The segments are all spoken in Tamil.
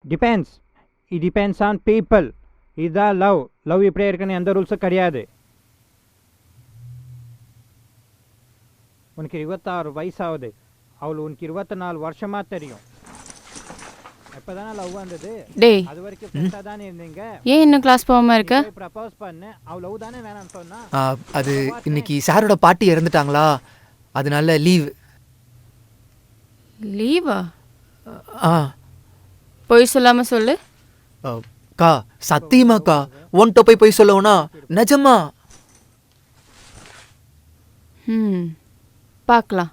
Depends. It depends on people. இதுதான் லவ். லவ் இப்படியே இருக்குன்னு எந்த ரூல்ஸும் கிடையாது. உனக்கு 26 வயசாகுது. அவள் உனக்கு 24 வருஷமா தெரியும். எப்போதானே லவ் வந்தது? டேய், அது வரைக்கும் ஃப்ரெண்டாக தானே இருந்தீங்க. ஏன் இன்னும் கிளாஸ் போகாம இருக்க? ப்ரப்போஸ் பண்ணு. அவள் லவ் தானே வேணாம்னு சொன்னா. அது இன்னைக்கு சாரோட பாட்டி இறந்துட்டாங்களா, அதனால லீவ். லீவா? ஆ பொய் சொல்லாம சொல்லு. கா சத்தியமாக்கா, ஒன்ட்ட போய் சொல்லவுனா நிஜமா. பார்க்கலாம்.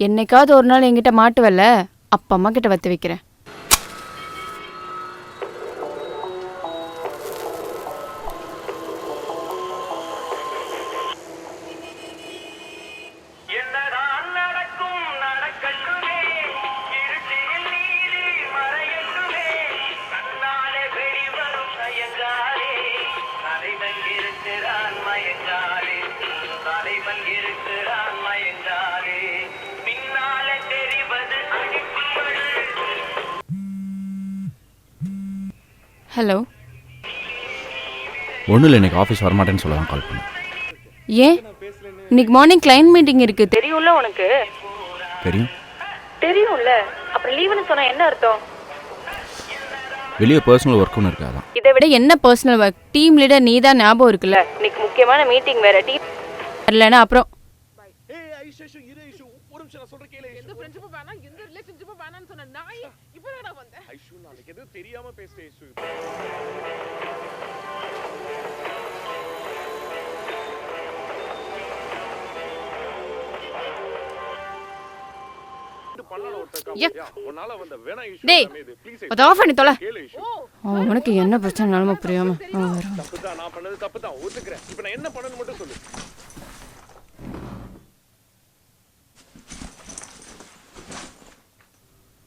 என்னைக்காவது ஒரு நாள் என்கிட்ட மாட்டுவல்ல, அப்பா அம்மா கிட்ட வத்து வைக்கிறேன். ஹலோ. ஒன்றும் இல்லை, இன்னைக்கு ஆஃபீஸ் வரமாட்டேன்னு சொல்ல தான் கால் பண்ணேன். ஏன்? இன்னைக்கு மார்னிங் கிளைண்ட் மீட்டிங் இருக்கு, தெரியும்ல உனக்கு? தெரியும்ல, அப்புறம் லீவுன்னு சொன்னா என்ன அர்த்தம்? வெளியே பர்சனல் ஒர்க் ஒன்று இருக்காதான். இதை விட என்ன பர்சனல் ஒர்க்? டீம் லீடர் நீ தான், ஞாபகம் இருக்குல்ல? இன்னைக்கு முக்கியமான மீட்டிங் வேற. டீம் இல்லைன்னா அப்புறம் உனக்கு என்ன பிரச்சனை புரியாம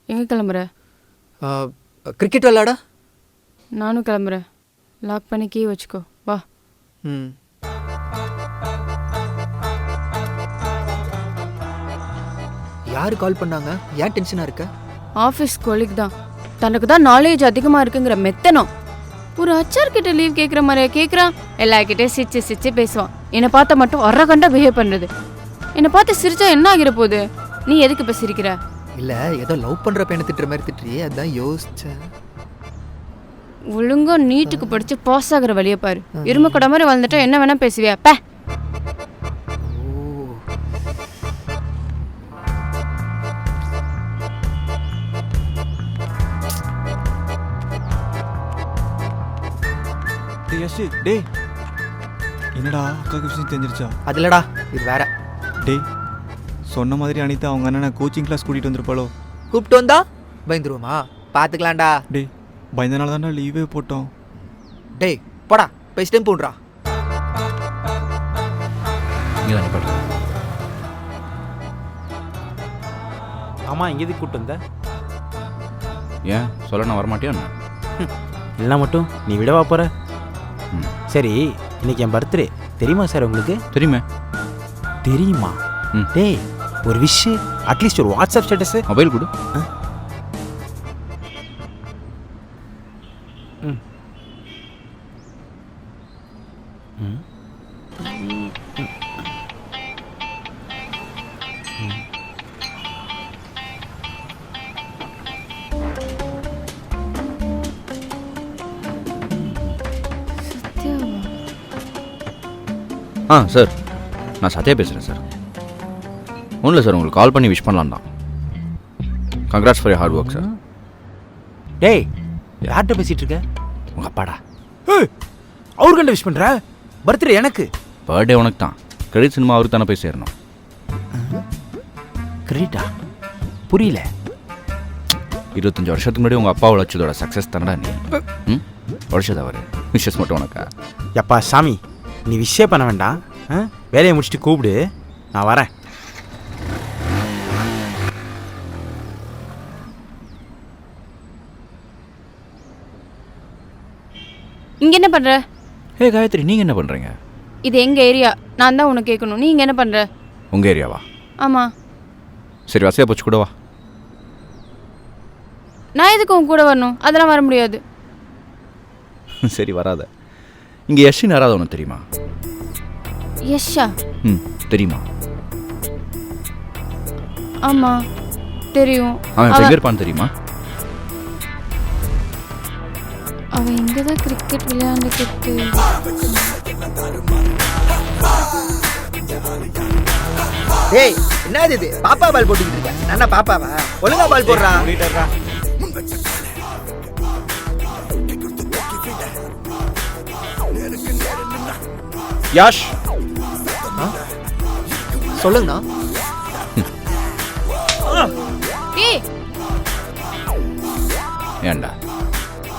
எங்க கிளம்புற? கிரிக்கெட் விளையாட. நானும் கிளம்புறேன். லாக் பண்ணி கீ வச்சுக்கோ. வா. யாரு கால் பண்ணாங்க? ஏன் டென்ஷனா இருக்க? ஆஃபீஸ் கொலிக் தான். தனக்கு தான் நாலேஜ் அதிகமா இருக்குங்கிற மெத்தனம். ஒரு அச்சார் கிட்ட லீவ் கேட்குற மாதிரியா கேட்குறான். எல்லார்கிட்டையும் சிரிச்சு சிரிச்சு பேசுவான். என்னை பார்த்த மட்டும் அரகண்டா பிஹேவ் பண்ணுறது. என்னை பார்த்து சிரிச்சா என்ன ஆகிற போகுது? நீ எதுக்கு இப்போ சிரிக்கிற? இல்லை, ஏதோ லவ் பண்ணுற பையனை திட்டுற மாதிரி திட்டுறியே, அதான் யோசிச்சேன். ஒழுங்கா நீட்டுக்கு படிச்சு பாஸ் ஆகிற வழியை பாரு. இரும்பு கடை மாதிரி வாழ்ந்துட்டா என்ன வேணா பேசுவியா? பே. டேய், என்னடா அக்காவுக்கு விஷயம் தெரிஞ்சிருச்சா? அது இல்லடா, இது வேற. டேய், சொன்ன மாதிரி அனிதா அவங்க அண்ணனை கோச்சிங் கிளாஸ் கூட்டிகிட்டு வந்திருப்பாளோ? கூப்பிட்டு வந்தா பயந்துருவோமா? பார்த்துக்கலாம்டா. டேய், பயந்தனால தான்டா லீவே போட்டோம். டேய் போடா, போய் ஸ்டெம் போடுறா. இங்கே தான் நிப்பாட்டு. ஆமாம், இங்கே எதுக்கு கூப்பிட்டு வந்த? ஏன் சொல்ல நான் வரமாட்டேன்? இல்லை மட்டும் நீ விடவா போகிற? சரி, இன்னைக்கு என் பர்த்டே தெரியுமா சார் உங்களுக்கு? தெரியுமே. தெரியுமா? டேய், ஒரு விஷ், அட்லீஸ்ட் ஒரு வாட்ஸ்அப் ஸ்டேட்டஸ். மொபைல் கொடு. சார், நான் சத்யா பேசுகிறேன் சார். ஒன்றும் இல்லை சார், உங்களுக்கு கால் பண்ணி விஷ் பண்ணலாம் தான். Congrats for your hard work sir. டேய், யார்கிட்ட பேசிகிட்டு இருக்க? உங்கள் அப்பாடா. அவருக்கண்ட விஷ் பண்ணுற? பர்த்டே எனக்கு. பர்த்டே உனக்கு தான். கிரெடிட் சினிமா அவருக்கு தானே போய் சேரணும். கிரெடிட்டா? புரியல. 25 வருஷத்துக்கு முன்னாடி உங்கள் அப்பா உழைச்சதோட சக்ஸஸ் தானடா நீ. உழைச்சது அவர். விஷஸ் மட்டும் உனக்கா? எப்பா சாமி, நீ விஷயம் பண்ண வேண்டாம். வேலையை முடிச்சுட்டு கூப்பிடு, நான் வரேன். இங்க என்ன பண்ற? ஹே காயத்ரி, நீங்கள் என்ன பண்ணுறீங்க? இது எங்கள் ஏரியா, நான் தான் உனக்கு கேட்கணும். நீ இங்கே என்ன பண்ணுற? உங்கள் ஏரியாவா? ஆமாம். சரி, வசதியாக போச்சு கூட வா. நான் எதுக்கு உன் கூட வரணும்? அதெல்லாம் வர முடியாது. சரி வராத. இங்கே யஷ்ன்னு யாராவது ஒன்று தெரியுமா? யஷ்ஷா? தெரியுமா? ஆமாம் தெரியும். அவன் இப்போ எங்கே இருப்பான்னு தெரியுமா? அவன் இங்கே தான் கிரிக்கெட் விளையாண்டுக்கிட்டு. டேய் என்னது இது? பாப்பா பால் போட்டுக்கிட்டு இருக்க. நானா பாப்பாவா? ஒழுங்கா பால் போடுறா. யாஷ் சொல்லுங்கண்ணா. ஏய் ஏண்டா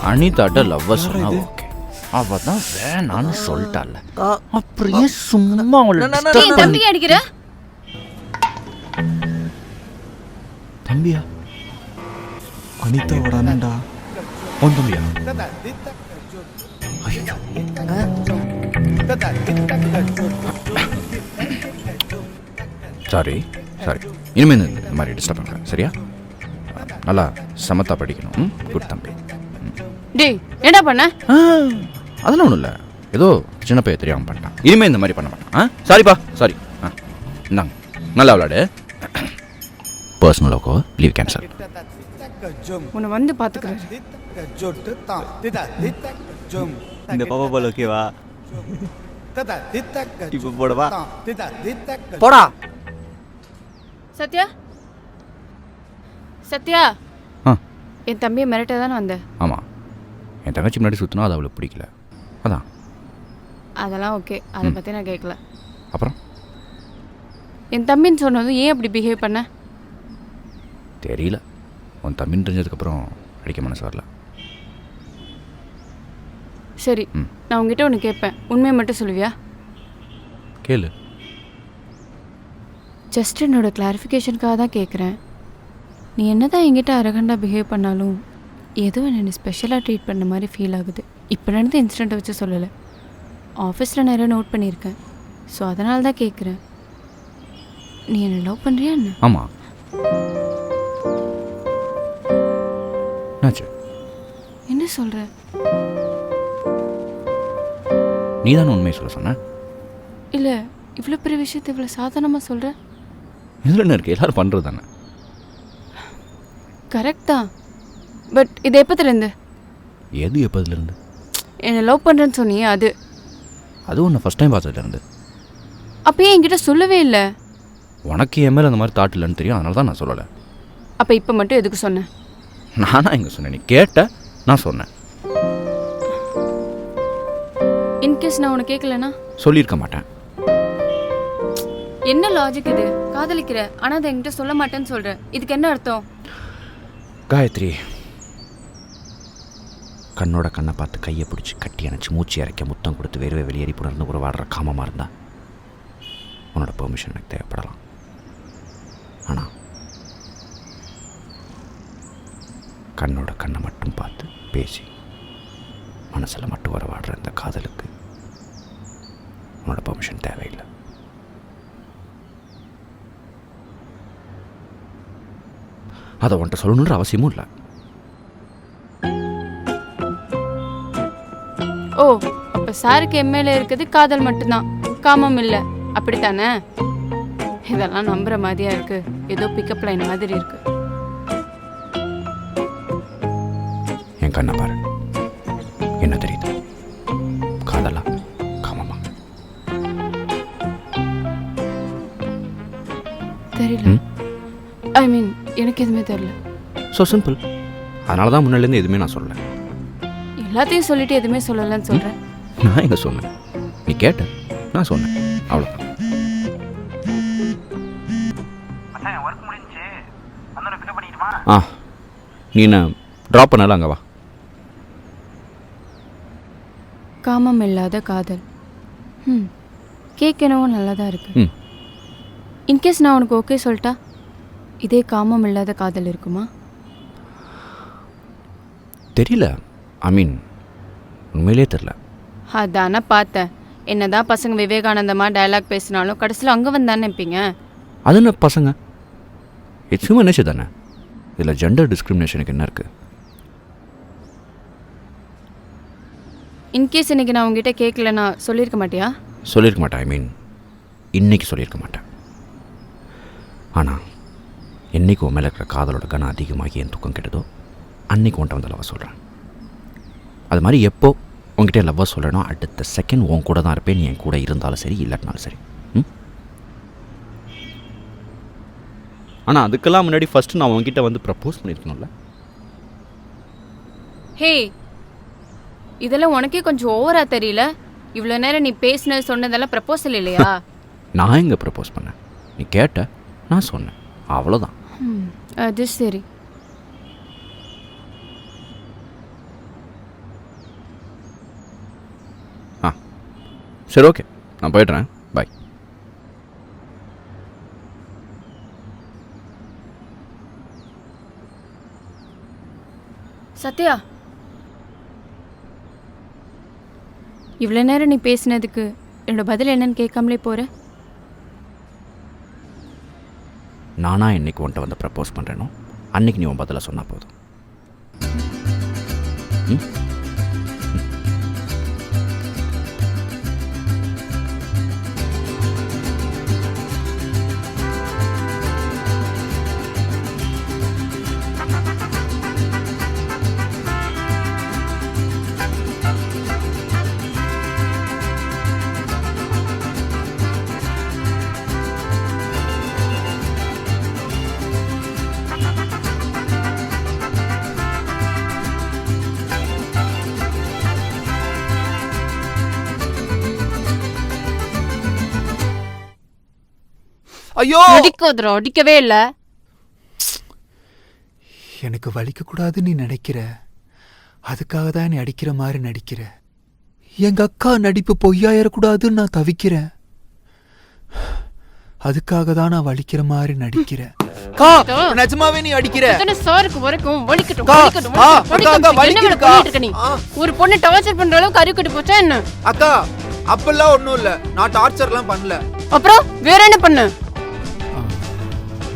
அனிதாட்ட லவ்வ சொன்னா ஓகே, அவ தான் வேணான்னு சொல்லிட்டால, அப்படியே சும்மா அவளை ஏய் தம்பி அடிக்கிற? தம்பியா? அனிதாவோட அண்ணன்டா. உன் தம்பியா? சாரி சாரி, இனிமேல் இந்த மாதிரி டிஸ்டர்ப் பண்ணுறேன் சரியா? நல்லா சமத்தா படிக்கணும். குட் தம்பி. டேய் என்ன பண்ண? அதெல்லாம் ஒன்றும் இல்லை, ஏதோ சின்ன பையன் தெரியாமல் பண்ணிட்டான். இனிமேல் இந்த மாதிரி பண்ண மாட்டான். சாரிப்பா சாரி. இந்தாங்க நல்லா விளாடு. பர்சனல் ஓகோ லீவ் கேன்சல். உன்னை வந்து பார்த்துக்கிறேன். இந்த பாப்பா பால் ஓகேவா? இப்போ போடவா? போடா. சத்யா சத்யா, ஆ என் தம்பியை மிரட்ட தானே வந்த? ஆமாம், என் தங்கச்சி முன்னாடி சுற்றினா அது அவளுக்கு பிடிக்கல, அதான். அதெல்லாம் ஓகே, அதை பற்றி நான் கேட்கல. அப்புறம் என் தம்பின்னு சொன்னதும் ஏன் அப்படி பிஹேவ் பண்ண? தெரியல, உன் தம்பின்னு தெரிஞ்சதுக்கப்புறம் அடிக்க மனசு வரல. சரி, நான் உங்ககிட்ட ஒன்று கேட்பேன், உண்மையை மட்டும் சொல்லுவியா? கேளு. ஜஸ்ட் என்னோட கிளாரிஃபிகேஷனுக்காக தான் கேட்குறேன். நீ என்ன தான் என்கிட்ட அரகண்டாக பிஹேவ் பண்ணாலும் ஏதோ என்னை ஸ்பெஷலாக ட்ரீட் பண்ண மாதிரி ஃபீல் ஆகுது. இப்போ நடந்த இன்சிடெண்ட்டை வச்சு சொல்லலை, ஆஃபீஸில் நிறைய நோட் பண்ணியிருக்கேன். ஸோ அதனால தான் கேட்குறேன், நீ என்னை லவ் பண்ணுறியா என்ன? ஆமாம். என்னாச்சு? என்ன சொல்கிற? நீ தானே உண்மையை சொல்ல சொன்ன? இல்லை, இவ்வளோ பெரிய விஷயத்தை இவ்வளோ சாதாரணமாக சொல்கிற? இதில் என்ன இருக்குது, எல்லோரும் பண்ணுறது தானே. கரெக்ட் தான், பட் இது எப்போதுலேருந்து? எது எப்போதுலேருந்து? என்னை லவ் பண்ணுறேன்னு சொன்னியே அது. அதுவும் நான் ஃபஸ்ட் டைம் பார்த்ததுலேருந்து. அப்போ என்கிட்ட சொல்லவே இல்லை. உனக்கு என் மேலே அந்த மாதிரி தாட் இல்லைன்னு தெரியும், அதனால தான் நான் சொல்லலை. அப்போ இப்போ மட்டும் எதுக்கு சொன்னேன்? நானா எங்கே சொன்னேன்? நீ கேட்ட, நான் சொன்னேன். இன்கேஸ் நான் உனக்கு கேட்கலனா? சொல்லியிருக்க மாட்டேன். என்ன லாஜிக் இது? காதலிக்கிற ஆனால் அதை என்கிட்ட சொல்ல மாட்டேன்னு சொல்கிற, இதுக்கு என்ன அர்த்தம்? காயத்ரி, கண்ணோட கண்ணை பார்த்து கையை பிடிச்சி கட்டி அணைச்சி மூச்சு இறைக்க முத்தம் கொடுத்து வேர்வை வெளியேறி புணர்ந்து ஒரு வாடுற காமமாக இருந்தா உன்னோட பெர்மிஷன் எனக்கு தேவைப்படலாம். ஆனால் கண்ணோட கண்ணை மட்டும் பார்த்து பேசி மனசில் மட்டும் வர வாடுற இந்த காதலுக்கு உன்னோட பெர்மிஷன் தேவையில்லை. அதை உன்கிட்ட சொல்லணுன்ற அவசியமும் இல்லை. ஓ, அப்போ சாருக்கு எம்எல்ஏ இருக்குது காதல் மட்டும்தான், காமம் இல்லை, அப்படித்தானே? இதெல்லாம் நம்புற மாதிரியா இருக்கு, ஏதோ பிக்கப் லைன் மாதிரி இருக்கு. என் கண்ணை பாரு, என்ன தெரியுது? காதலா காமமா? தெரியல, ஐ மீன் எனக்கு எதுவுமே தெரியல. So simple. அதனால தான் முன்னாடிலேருந்து எதுவுமே நான் சொல்லலை. எல்லாத்தையும் சொல்லிட்டு எதுவுமே சொல்லலைன்னு சொல்கிறேன். நான் எங்கே சொன்னேன்? நீ கேட்ட, நான் சொன்னேன், அவ்வளோதான். ஆ, நீ என்ன ட்ராப் பண்ணல, அங்கே வா. காமம் இல்லாத காதல், கேட்கணும் நல்லா தான் இருக்கு. இன்கேஸ் நான் உனக்கு ஓகே சொல்லிட்டா இதே காமம் இல்லாத காதல் இருக்குமா? தெரியல, ஐ மீன் உண்மையிலே தெரில. அதானே பார்த்தேன், என்னதான் பசங்க விவேகானந்தமாக டயலாக் பேசினாலும் கடைசியில் அங்கே வந்தானே நினைப்பீங்க. அது என்ன பசங்க, இட்ஸ் ஹியூமன் நேச்சர் தானே. இதில் ஜெண்டர் டிஸ்கிரிமினேஷனுக்கு என்ன இருக்குது? இன்கேஸ் இன்னைக்கு நான் உங்ககிட்ட கேட்கலன்னா சொல்லியிருக்க மாட்டியா? சொல்லியிருக்க மாட்டேன். ஐ மீன் இன்னைக்கு சொல்லியிருக்க மாட்டேன். ஆனால் என்னைக்கு உன் மேலே இருக்கிற காதலோட கனம் அதிகமாகி என் தூக்கம் கெட்டதோ அன்னைக்கு உன்ட்ட வந்து லவ்வை சொல்கிறேன். அது மாதிரி எப்போ உங்ககிட்ட லவ்வை சொல்கிறேனோ அடுத்த செகண்ட் உன் கூட தான் இருப்பேன். நீ என் கூட இருந்தாலும் சரி இல்லாட்டினாலும் சரி. ஆனால் அதுக்கெல்லாம் முன்னாடி ஃபஸ்ட்டு நான் உங்ககிட்ட வந்து ப்ரப்போஸ் பண்ணியிருக்கணும்ல. ஹே, இதெல்லாம் உனக்கே கொஞ்சம் ஓவரா தெரியல? இவ்வளோ நேரம் நீ பேசினது சொன்னதெல்லாம் ப்ரப்போசல் இல்லையா? நான் எங்கே ப்ரப்போஸ் பண்ணேன்? நீ கேட்ட, நான் சொன்னேன், அவ்வளோதான். அது சரி. சரி, ஓகே, நான் போய்ட்றேன். பாய். சத்யா, இவ்வளோ நேரம் நீ பேசினதுக்கு என்னோட பதில் என்னன்னு கேட்காமலே போற? நானா இன்னைக்கு உன்ட்ட வந்து ப்ரப்போஸ் பண்ணுறேனோ அன்னைக்கு நீ உன் பதிலை சொன்னால் போதும். ஐயோ, அடிக்காதடா, அடிக்கவே இல்லை. எனக்கு வலிக்க கூடாதுன்னு நீ நினைக்கிற, அதுக்காக தான் நீ அடிக்கிற மாதிரி நடிக்கிற. எங்க அக்கா நடிப்பு பொய்யாயிரக்கூடாதுன்னு நான் தவிக்கிறேன், அதுக்காக தான் நான் வலிக்கிற மாதிரி நடிக்கிறேன். நிஜமாவே நீ அடிக்கிற? சாருக்கு வரைக்கும் வலிக்கட்டும், அக்கா, வலிக்கட்டும், அக்கா, வலிக்கட்டும். அக்கா, என்ன வேலை வலிக்குதுக்கா. பண்ணிட்டு இருக்க நீ? ஒரு பொண்ணு டார்ச்சர் பண்ற அளவுக்கு அறிவுக்கட்டு போச்சா என்ன? அக்கா, அப்பெல்லாம் ஒண்ணும் இல்ல, நான் டார்ச்சர்லாம் பண்ணல. அப்புறம் வேற என்ன பண்ண?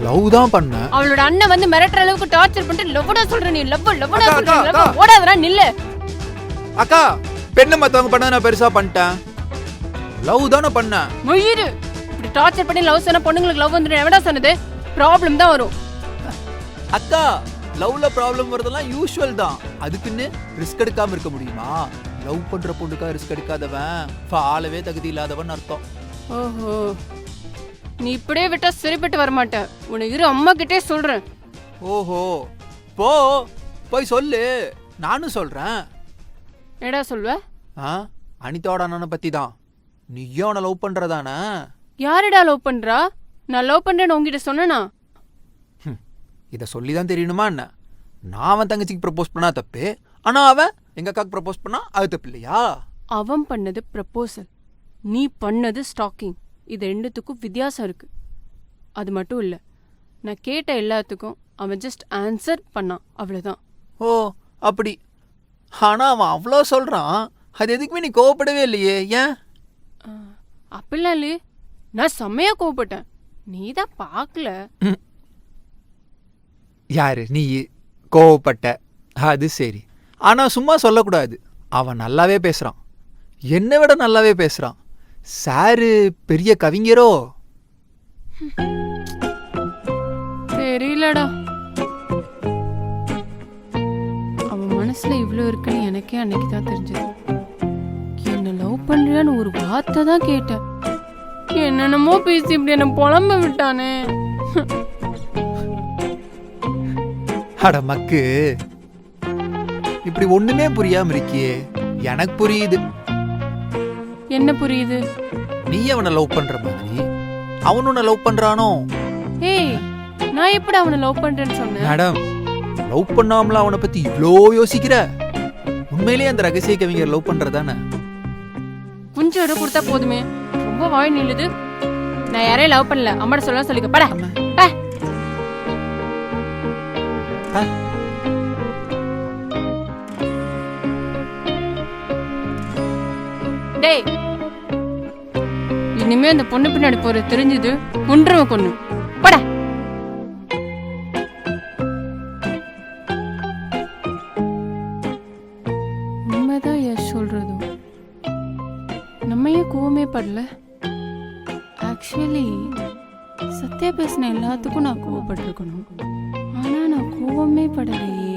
லவ் தான் பண்ண. அவளோட அண்ணன் வந்து மிரட்டுற அளவுக்கு டார்ச்சர் பண்ணிட்டு லவ்வடா சொல்ற நீ, லவ்வடா அக்கா, சொல்ற, அக்கா. ஓடாதடா, நில்லு. அக்கா, பெண்ணை மத்தவங்க பண்ண நான் பெருசா பண்ணிட்டேன். லவ் தானே பண்ணேன். முயிரு, இப்படி டார்ச்சர் பண்ணி லவ் சொன்ன பொண்ணுங்களுக்கு லவ் வந்துடும் எவடா சொன்னது? ப்ராப்ளம் தான் வரும். அக்கா, லவ்ல ப்ராப்ளம் வரதெல்லாம் யூஷுவல் தான். அதுக்குன்னு ரிஸ்க் எடுக்காம இருக்க முடியுமா? லவ் பண்ற பொண்ணுக்கா ரிஸ்க் எடுக்காதவன் ஆளவே தகுதி இல்லாதவன் அர்த்தம். ஓஹோ, நீ இப்படியே விட்டா சரிப்பட்டு வரமாட்ட. உன்னை இரு அம்மா கிட்டே சொல்றேன். ஓஹோ, போய் சொல்லு, நானும் சொல்றேன். என்னடா சொல்வ? அனிதாவோட அண்ணனை பத்தி தான். நீயும் அவனை லவ் பண்றதானே? யாருடா லவ் பண்றா? நான் லவ் பண்றேன்னு உங்ககிட்ட சொன்னனா? இதை சொல்லிதான் தெரியணுமா என்ன? நான் அவன் தங்கச்சிக்கு ப்ரப்போஸ் பண்ணா தப்பு, ஆனா அவன் எங்க அக்காக்கு ப்ரப்போஸ் பண்ணா அது தப்பு இல்லையா? அவன் பண்ணது ப்ரப்போசல், நீ பண்ணது ஸ்டாக்கிங். இது ரெண்டுத்துக்கும் வித்தியாசம் இருக்கு. அது மட்டும் இல்லை, நான் கேட்ட எல்லாத்துக்கும் அவன் ஜஸ்ட் ஆன்சர் பண்ணான், அவ்வளோதான். ஓ, அப்படி. ஆனா அவன் அவ்வளோ சொல்றான், அது எதுக்குமே நீ கோவப்படவே இல்லையே, ஏன்? அப்படிலாம் இல்லையே, நான் செம்மையா கோவப்பட்டேன். நீ தான் பார்க்கல. யாரு நீ? கோவப்பட்ட, அது சரி. ஆனா சும்மா சொல்லக்கூடாது, அவன் நல்லாவே பேசுறான், என்னை விட நல்லாவே பேசுறான். சாரு பெரிய கவிஞரோ? தெரியலடா, அவன் மனசுல இவ்வளோ இருக்குன்னு எனக்கே அன்னைக்கு தான் தெரிஞ்சது. என்ன லவ் பண்றியான்னு ஒரு வார்த்தை தான் கேட்டேன். என்னென்னமோ பேசி இப்படி என்ன புலம்ப விட்டானே. அட மக்கு, இப்படி ஒண்ணுமே புரியாம இருக்கியே. எனக்கு புரியுது. என்ன புரியுது? நீ அவனை லவ் பண்ற மாதிரி அவன் உன்னை லவ் பண்றானோ? ஏய், நான் எப்படி அவனை லவ் பண்றேன்னு சொன்னேன்? மேடம், லவ் பண்ணாமல அவனை பத்தி இவ்ளோ யோசிக்கிற? உண்மையிலேயே அந்த ரகசிய கவிஞர் லவ் பண்றதானே? கொஞ்சம் இடம் கொடுத்தா போதுமே, ரொம்ப வாய் நில்லுது. நான் யாரையும் லவ் பண்ணல, அம்மாட்ட சொல்ல சொல்லிக்க பட. டேய், இனிமே அந்த பொண்ணு பின்னாடி போற தெரிஞ்சது ஒன்றரை கொண்டு பட. உண்மைதான் யஷ் சொல்றதும். கோவப்படல. ஆக்சுவலி சத்யா பேசின எல்லாத்துக்கும் நான் கோவப்பட்டிருக்கணும். ஆனா நான் கோவமே படலையே.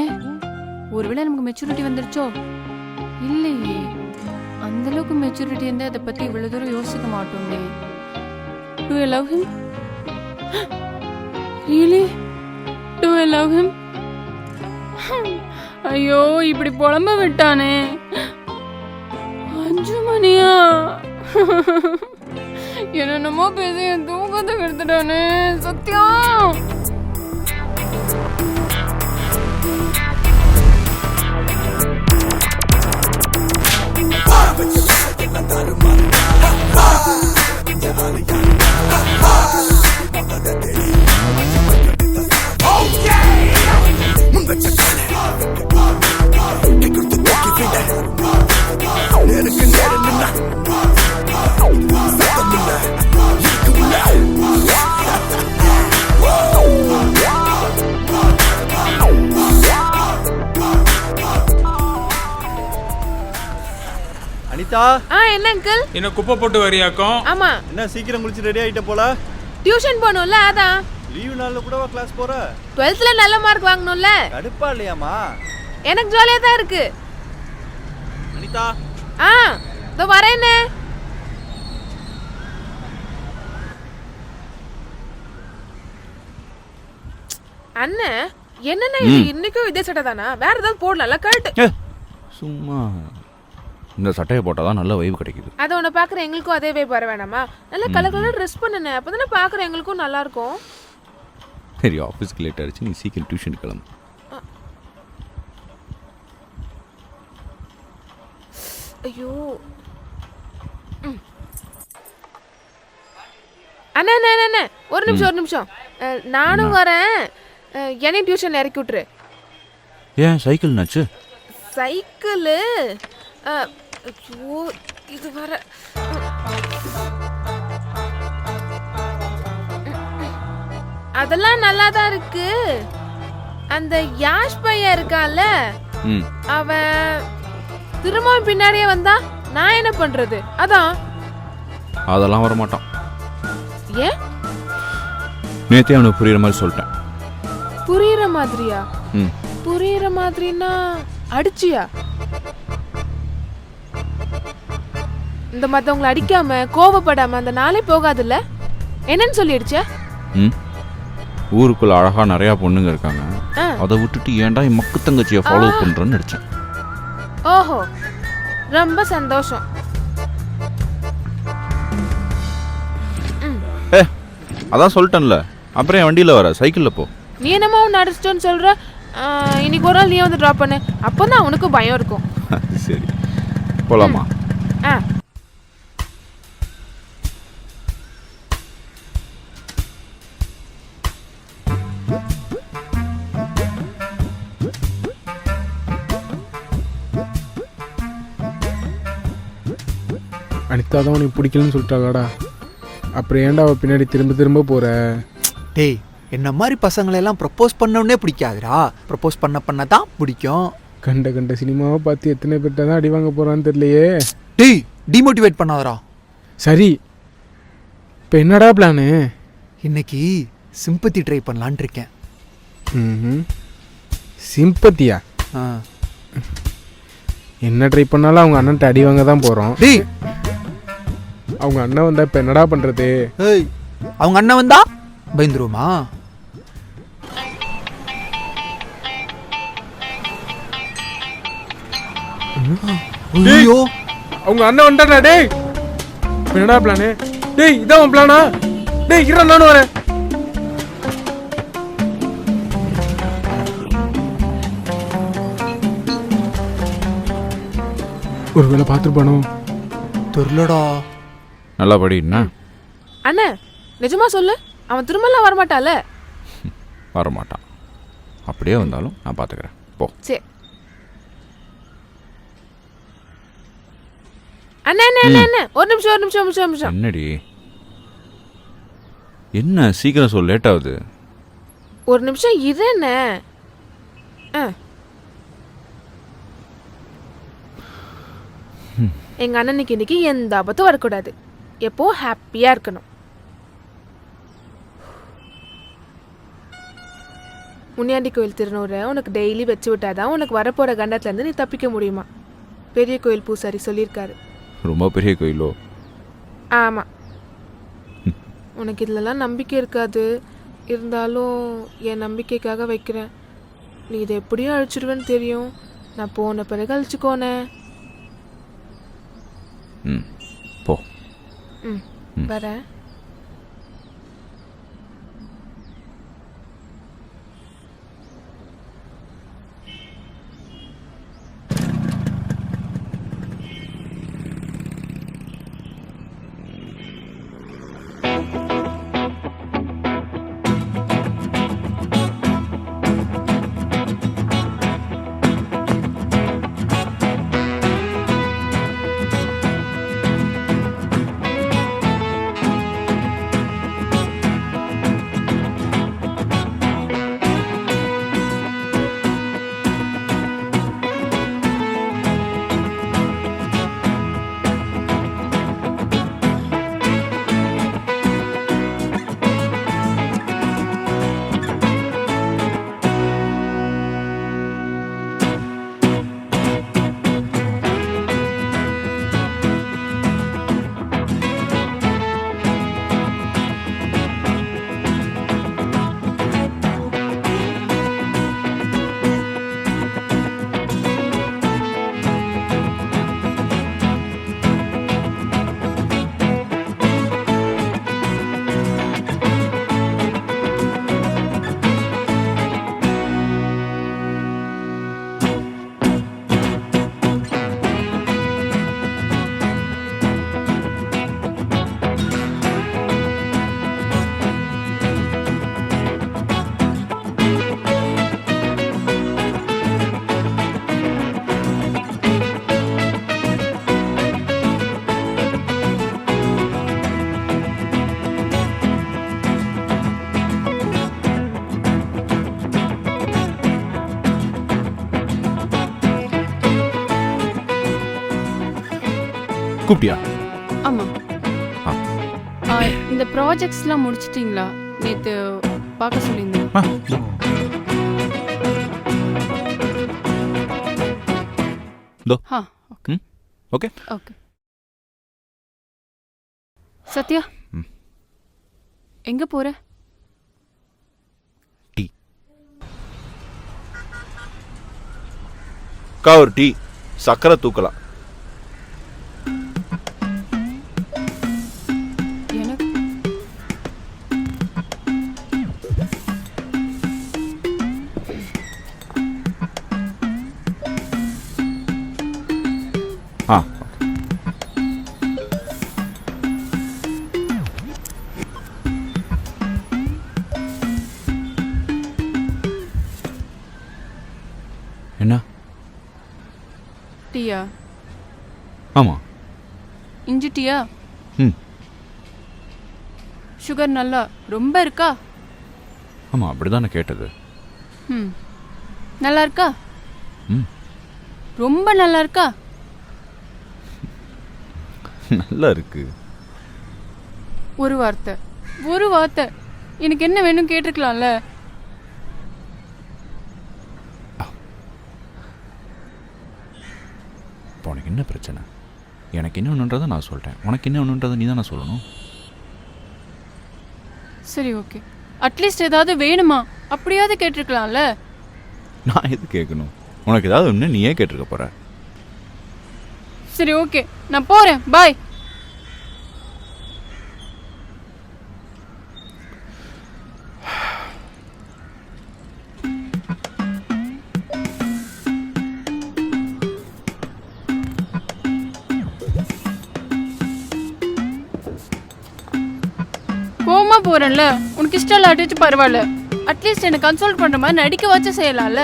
ஏன் ஒருவேளை நமக்கு மெச்சூரிட்டி வந்துருச்சோ? இல்லையே, அந்த அளவுக்கு மெச்சூரிட்டி இருந்தால் அதை பத்தி இவ்வளவு தூரம் யோசிக்க மாட்டோமே. Do I love him? Really? Do I love him? ஐயோ, இப்படி புலம்ப விட்டானே. 5 மணியா? என்னென்னமோ பேசி என் தூக்கத்தை கெடுத்துட்டானே சத்யா. அனிதா, என்ன அங்கிள்? என்ன குப்பை போட்டு வரியாக்கும்? ஆமா. என்ன சீக்கிரம் குளிச்சு ரெடி ஆயிட்ட போல? டியூஷன் போகணும்ல, அதான். லீவ் நாள்ல கூடவா கிளாஸ் போற? 12th நல்ல மார்க் வாங்கணும்ல. கடுப்பா இல்லையாமா? எனக்கு ஜாலியா தான் இருக்கு. அனிதா, இதோ வரேனே. அண்ணே, என்னன்னா இது இன்னைக்கும் இதே சட்டை தானா? வேற ஏதாவது போடலாம்ல? கரெக்ட். சும்மா இந்த சட்டையை போட்டால் தான் நல்ல வைவு கிடைக்குது. அதை உன்னை பார்க்குற எங்களுக்கும் அதே வைப் வர வேணாமா? நல்லா கலர் கலர் ட்ரெஸ் பண்ணுனே, அப்போ தானே பார்க்குற எங்களுக்கும் நல்லா இருக்கும். சரி, ஆஃபீஸ்க்கு லேட் ஆகிடுச்சு, நீ சீக்கிரம் டியூஷன் கிளம்பு. ஐயோ அண்ணா அண்ணா அண்ணா, ஒரு நிமிஷம். நானும் வரேன். என்னையும் டியூஷன் இறக்கி விட்டுரு. ஏன் சைக்கிள் நாச்சு? சைக்கிளு? ஐயோ, இது வர அதெல்லாம் நல்லா தான் இருக்கு. அந்த யாஷ் பையன் இருக்கான்ல, அவன் திரும்ப பின்னாடியே வந்தா நான் என்ன பண்றது? அதான். அதெல்லாம் வர மாட்டான். ஏன்? நேத்தே அவனுக்கு புரியுற மாதிரி சொல்லிட்டேன். புரியுற மாதிரியா? புரியுற மாதிரினா அடிச்சியா? இந்த மத்தவங்களை அடிக்காம கோவப்படாம அந்த நாளே போகாதுல்ல? என்னன்னு சொல்லிடுச்ச? ஊருக்குள்ள அழகா நிறைய பொண்ணுங்க இருக்காங்க, அதை விட்டுட்டு ஏன்டா என் மக்கு தங்கச்சியை ஃபாலோ பண்றேன்னு நினைச்சேன். ஓஹோ, ரொம்ப சந்தோஷம். அதான் சொல்லிட்டேன்ல, அப்புறம் என் வண்டியில வர, சைக்கிள்ல போ. நீ என்னமோ ஒன்று அடிச்சிட்டோன்னு சொல்ற. இன்னைக்கு ஒரு நாள் நீ வந்து ட்ராப் பண்ணு, அப்போதான் அவனுக்கு பயம் இருக்கும். சரி, போலாமா? அனிதா தான் உனக்கு பிடிக்கலன்னு சொல்லிட்டாளாடா, அப்புறம் ஏன்டா அவள் பின்னாடி திரும்ப திரும்ப போகிற? டேய், என்ன மாதிரி பசங்களெல்லாம் ப்ரப்போஸ் பண்ணோன்னே பிடிக்காதுடா. ப்ரப்போஸ் பண்ண தான் பிடிக்கும். கண்ட சினிமாவை பார்த்து எத்தனை பேர்கிட்ட தான் அடி வாங்க போகிறான்னு தெரியலையே. டேய், டிமோட்டிவேட் பண்ணாதடா. சரி, இப்போ என்னடா பிளானு? இன்னைக்கு சிம்பத்தி ட்ரை பண்ணலான் இருக்கேன். சிம்பத்தியா? என்ன ட்ரை பண்ணாலும் அவங்க அண்ணன்ட்ட அடி வாங்க தான் போகிறோம். டேய், அவங்க அண்ணன் வந்தா இப்போ என்னடா பண்ணுறது? ஏய், அவங்க அண்ணன் வந்தா பயந்துருமா? ஐயோ, அவங்க அண்ணன் வந்துட்டாடா. டேய், என்னடா பிளானு? டேய், இதான் உன் பிளானா? டேய், இறா, நானும் வரேன். ஒரு வேளை பார்த்துருப்பானோ? தெரியலடா. நல்லா படி. என்ன அண்ணா, நிஜமா சொல்லு, அவன் திரும்பலாம் வரமாட்டால? வரமாட்டான். அப்படியே வந்தாலும் நான் பார்த்துக்கிறேன், போ. சரி அண்ணா அண்ணா அண்ணா, ஒரு நிமிஷம். என்னடி? என்ன சீக்கிரம் சொல், லேட் ஆகுது. ஒரு நிமிஷம் இரு அண்ணா. எங்கள் அண்ணனுக்கு இன்னைக்கு எந்த ஆபத்தும் வரக்கூடாது. எப்போவும் ஹாப்பியாக இருக்கணும். முனியாண்டி கோயில் திருநூறை உனக்கு டெய்லி வச்சு விட்டாதான் உனக்கு வரப்போகிற கண்டத்துலேருந்து நீ தப்பிக்க முடியுமா? பெரிய கோயில் பூசாரி சொல்லியிருக்காரு. ரொம்ப பெரிய கோயிலோ? ஆமாம். உனக்கு இதிலலாம் நம்பிக்கை இருக்காது, இருந்தாலும் என் நம்பிக்கைக்காக வைக்கிறேன். நீ இதை எப்படியும் அழிச்சிடுவேன்னு தெரியும். நான் போன பிறகு அழிச்சுக்கோனே. ம் போ. ம் வரேன். கூப்பிட்டியா? ஆமாம். இந்த ப்ராஜெக்ட்ஸ்லாம் முடிச்சிட்டிங்களா? நேற்று பார்க்க சொல்லியிருந்தேன். Okay okay. சத்யா, எங்கே போகிற? டீ. ஒரு டீ, சக்கரை தூக்கலாம். என்ன? டீயா? ஆமா. இஞ்சி டீயா? ம். சுகர் நல்லா ரொம்ப இருக்கா? ஆமா, அப்படிதான் நான் கேட்டது. ம். நல்லா இருக்கா? ம். ரொம்ப நல்லா இருக்கா? நல்லா இருக்கு. ஒரு வார்த்தை எனக்கு என்ன வேணும் கேட்டிருக்கலாம்ல. உனக்கு என்ன பிரச்சனை? எனக்கு என்ன ஒன்றுன்றதை நான் சொல்கிறேன், உனக்கு என்ன ஒன்றுன்றதை நீ தானே சொல்லணும். சரி ஓகே, அட்லீஸ்ட் ஏதாவது வேணுமா அப்படியாவது கேட்டிருக்கலாம்ல. நான் எது கேட்கணும்? உனக்கு ஏதாவது ஒன்று நீயே கேட்டிருக்க போற. சரி ஓகே, நான் போகிறேன், பாய். கோமா போறேன்ல, உனக்கு இஷ்டம் இல்லாட்டிச்சு பரவாயில்ல, அட்லீஸ்ட் என்னை கன்சோல் பண்ற மாதிரி நடிக்க வச்சு செய்யலாம்ல.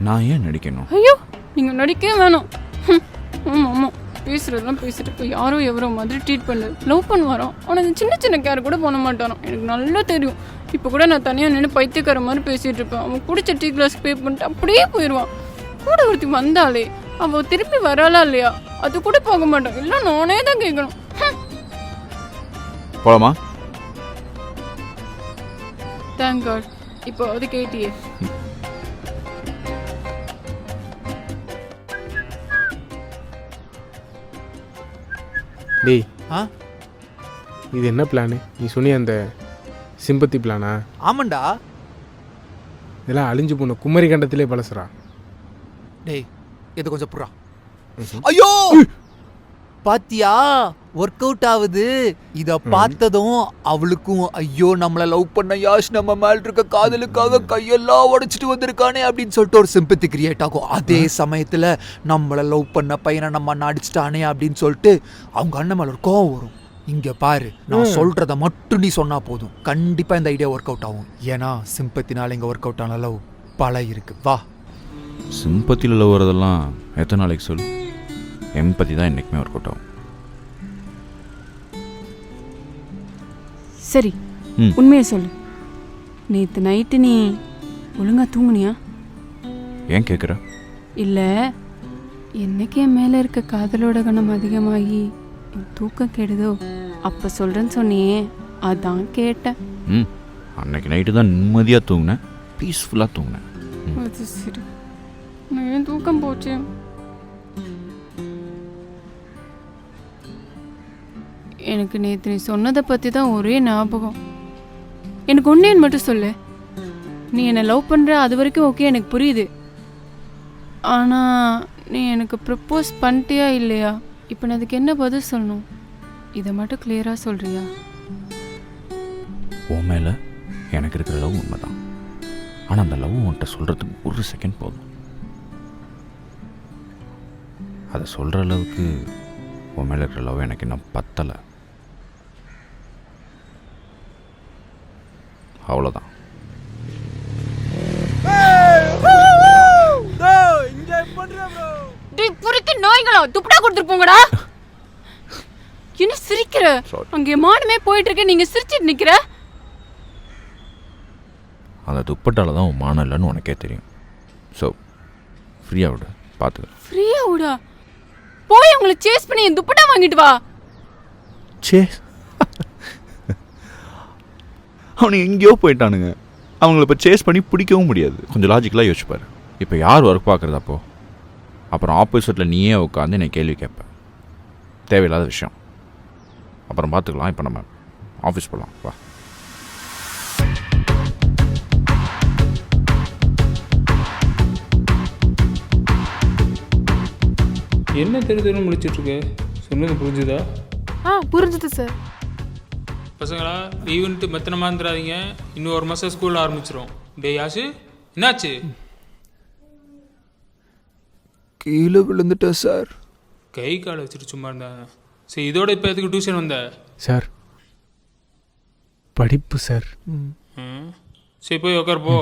நான் ஏன் நடிக்கணும்? ஐயோ, நீங்க நடிக்கவே வேணும். ஆமா ஆமா, பேசுறதுலாம் பேசிட்டு இப்போ யாரோ எவரோ மாதிரி ட்ரீட் பண்ணு. லவ் பண்ணுவாரோ, அவனுக்கு சின்ன சின்ன கேர் கூட பண்ண மாட்டானோ, எனக்கு நல்லா தெரியும். இப்போ கூட நான் தனியாக நின்று பைத்தியக்கார மாதிரி பேசிட்டு இருப்பேன். அவன் குடிச்ச டீ கிளாஸ் பே பண்ணிட்டு அப்படியே போயிடுவான். கூட ஒருத்தி வந்தாலே அவ திருப்பி வராளா இல்லையா அது கூட போக மாட்டோம். இல்லை நானே தான் கேட்கணும். போலாமா? Thank God. இப்போ அது கேட்டியே. டேய் ஆ இது என்ன பிளானு? நீ சொன்னிய அந்த சிம்பத்தி பிளானா? ஆமாண்டா. இதெல்லாம் அழிஞ்சு போன குமரி கண்டத்திலே பழசுறா. டேய் இது கொஞ்சம் புறா. ஐயோ பாத்தியா ஒர்க் அவுட் ஆகுது. இத பார்த்ததும் அவளுக்கும் ஐயோ நம்மள லவ் பண்ண யாஷ் நம்ம மேல இருக்க காதலுக்காக கையெல்லாம் உடைச்சிட்டு வந்திருக்கானே அப்படின்னு சொல்லிட்டு ஒரு சிம்பத்தி கிரியேட் ஆகும். அதே சமயத்துல நம்மள லவ் பண்ண பையனை நம்ம அடிச்சிட்டானே அப்படின்னு சொல்லிட்டு அவங்க அண்ணன் மேல ஒரு கோவம் வரும். இங்க பாரு, நான் சொல்றத மட்டும் நீ சொன்னா போதும், கண்டிப்பா இந்த ஐடியா ஒர்க் அவுட் ஆகும். ஏன்னா சிம்பத்தினால இங்க ஒர்க் அவுட் ஆன லவ் பல இருக்கு. வா. சிம்பத்தியில் லவ் வரதெல்லாம் எத்தனை நாளைக்கு சொல்லு. எம்பத்தி தான் என்றைக்குமே ஒர்க் அவுட் ஆகும். சரி உண்மையை சொல்லு. நேற்று நைட்டு நீ ஒழுங்கா தூங்குனியா? ஏன் கேட்குற? இல்லை, என்னைக்கு என் மேலே இருக்க காதலோட கணம் அதிகமாகி என் தூக்கம் கெடுதோ அப்போ சொல்கிறேன்னு சொன்னியே, அதான் கேட்டேன். அன்னைக்கு நைட்டு தான் நிம்மதியாக தூங்கினேன், பீஸ்ஃபுல்லாக தூங்கினேன். அது சரி, நான் ஏன் தூக்கம் போச்சு? எனக்கு நேற்று நீ சொன்னதை பற்றி தான் ஒரே ஞாபகம். எனக்கு ஒன்றேன்னு மட்டும் சொல்லு. நீ என்னை லவ் பண்ணுற அது வரைக்கும் ஓகே, எனக்கு புரியுது. ஆனால் நீ எனக்கு ப்ரப்போஸ் பண்ணிட்டியா இல்லையா? இப்போ நான் அதுக்கு என்ன பதில் சொல்லணும்? இதை மட்டும் கிளியராக சொல்கிறியா? உன் மேலே எனக்கு இருக்கிற லவ் உண்மை தான். ஆனால் அந்த லவ் உன்கிட்ட சொல்கிறதுக்கு ஒரு செகண்ட் போதும். அதை சொல்கிற அளவுக்கு உன் மேலே இருக்கிற லவ் எனக்கு இன்னும் பத்தலை. அவ்வளோதான். நாய்களா துப்படா கொடுத்துட்டு போங்கடா. என்ன சிரிக்கிற? அங்கே மானமே போயிட்டு இருக்க, நீங்க சிரிச்சிட்டு நிக்கிற. அந்த துப்பட்டால தான் உன் மானம் இல்லைன்னு உனக்கே தெரியும். ஸோ ஃப்ரீயாக விடு, பார்த்துக்க. ஃப்ரீயா விடா? போய் உங்களை சேஸ் பண்ணி என் துப்பட்டா வாங்கிட்டு வா. சேஸ்? அவனுங்க எங்கேயோ போயிட்டானுங்க. அவங்கள இப்போ சேஸ் பண்ணி பிடிக்கவும் முடியாது. கொஞ்சம் லாஜிக்கலாக யோசிச்சுப்பார். இப்போ யார் ஒர்க் பார்க்குறது? அப்போ அப்புறம் ஆப்போசிட்டில் நீயே உட்காந்து என்னை கேள்வி கேட்பேன். தேவையில்லாத விஷயம். அப்புறம் பார்த்துக்கலாம். இப்போ நம்ம ஆஃபீஸ் போகலாம், வா. என்ன தெரு முடிச்சிட்ருக்கு? சொன்னது புரிஞ்சுதா? புரிஞ்சுது சார். பசங்களா லீவுன்ட்டு மெத்தனமாக இருந்துடாதீங்க. இன்னும் ஒரு மாதம் ஸ்கூலில் ஆரம்பிச்சிடும். டே யாஷு, என்னாச்சு? கீழே விழுந்துட்டேன் சார். கை காலை வச்சுட்டு சும்மா இருந்தேன். சரி, இதோட இப்போ எதுக்கு டியூஷன் வந்த? சார் படிப்பு சார். சரி போய் உட்கார் போ.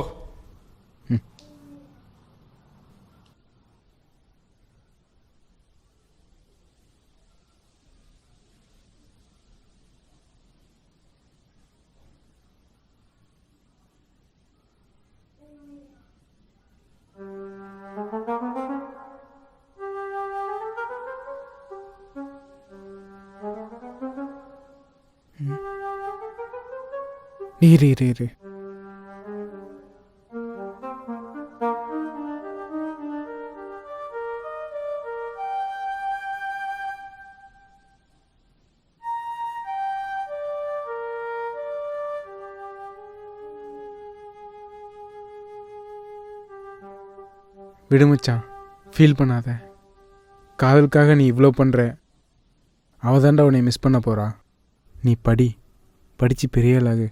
இரு விடு மச்சான், ஃபீல் பண்ணாத. காதலுக்காக நீ இவ்வளோ பண்ணுற. அவள் தாண்டா உன்னை மிஸ் பண்ண போகிறா. நீ படித்து பெரிய ஆளாகு.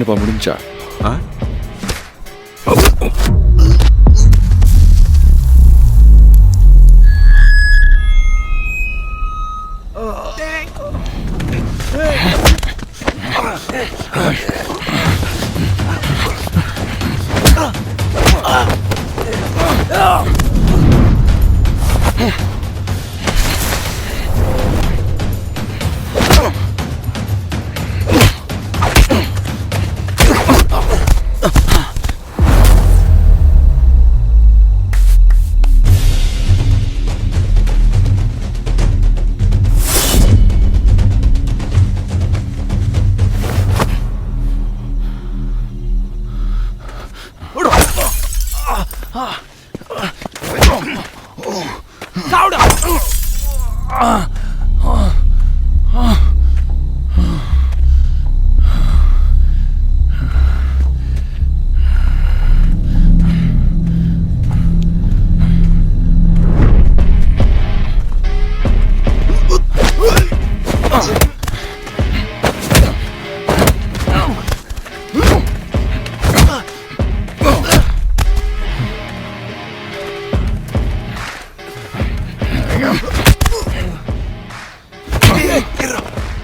என்னப்பா முடிஞ்சா? ஆ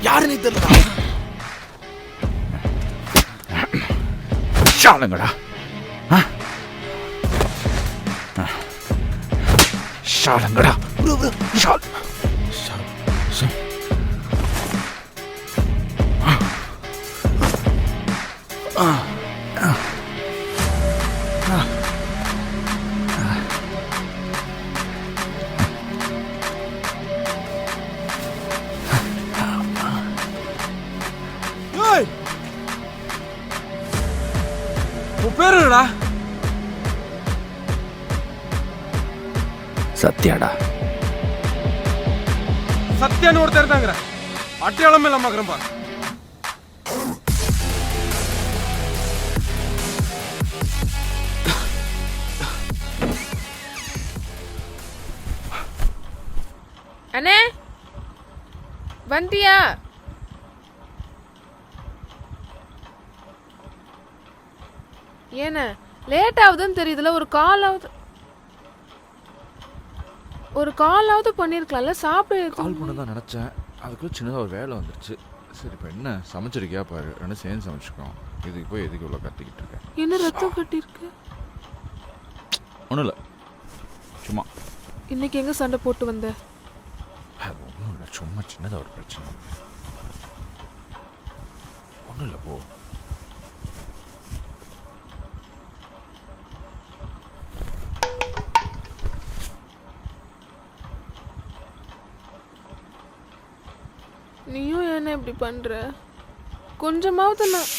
யாருன்னு தெரியல. ஷாலுங்கடா, ஷாலுங்கடா, ஷால் சத்யாடா. சத்யான்னு ஒருத்தர் தாங்கிற அட்டையாளமே இல்லாம இருக்கிறப்பா. அண்ணே வந்தியா? ஏண்ணே லேட் ஆகுதுன்னு தெரியுதுல, ஒரு காலாவது பண்ணிருக்கலாம்ல. சாப்பிட கால் பண்ண தான் நினச்சேன், அதுக்குள்ள சின்னதாக ஒரு வேலை வந்துருச்சு. சரி இப்போ என்ன சமைச்சிருக்கியா பாரு, ரெண்டு சேர்ந்து சமைச்சுக்கோம். இதுக்கு போய் எதுக்கு இவ்வளோ கத்திக்கிட்டு இருக்கேன்? என்ன ரத்தம் கட்டிருக்கு? ஒன்றும் இல்லை, சும்மா. இன்னைக்கு எங்க சண்டை போட்டு வந்த? அது ஒன்றும் இல்லை, சும்மா சின்னதாக ஒரு பிரச்சனை. ஒன்றும் இல்லை, போ. நீயும் என்ன இப்படி பண்ற? கொஞ்சமாவது நான்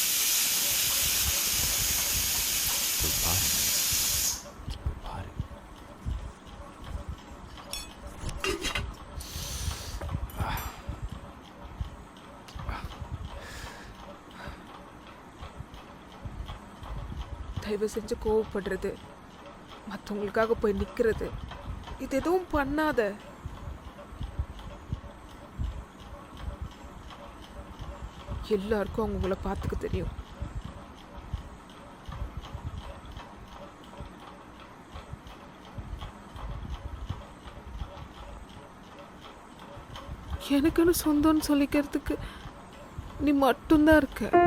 தயவு செஞ்சு கோவப்படுறது, மற்றவங்களுக்காக போய் நிற்கிறது, இது எதுவும் பண்ணாத. எல்லாருக்கும் அவங்கள பார்த்துக்க தெரியும். எனக்குன்னு சொந்தம்னு சொல்லிக்கிறதுக்கு நீ மட்டும்தான் இருக்க.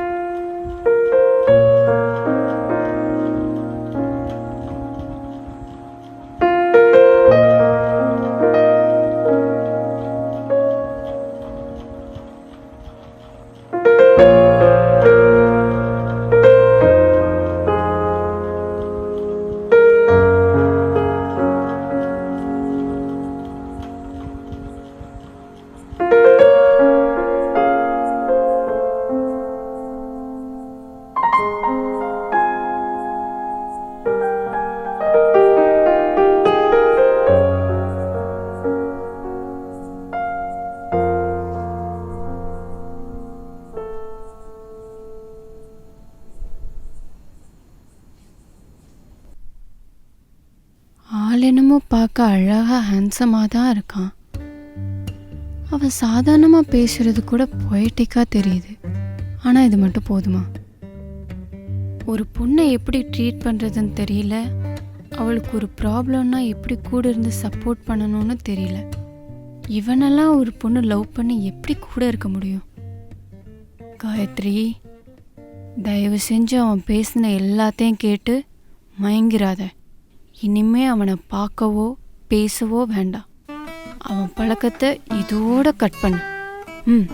என்னமோ பார்க்க அழகாக ஹேண்ட்ஸமாக தான் இருக்கான். அவன் சாதாரணமாக பேசுறது கூட பொயட்டிக்காக தெரியுது. ஆனால் இது மட்டும் போதுமா? ஒரு பொண்ணை எப்படி ட்ரீட் பண்ணுறதுன்னு தெரியல, அவளுக்கு ஒரு ப்ராப்ளம்னா எப்படி கூட இருந்து சப்போர்ட் பண்ணணும்னு தெரியல. இவனெல்லாம் ஒரு பொண்ணு லவ் பண்ணி எப்படி கூட இருக்க முடியும்? காயத்ரி, தயவு செஞ்சு அவன் பேசின எல்லாத்தையும் கேட்டு மயங்கிறாத. இனிமே அவனை பார்க்கவோ பேசவோ வேண்டாம். அவன் பழக்கத்தை இதோட கட் பண்ணு. ம்.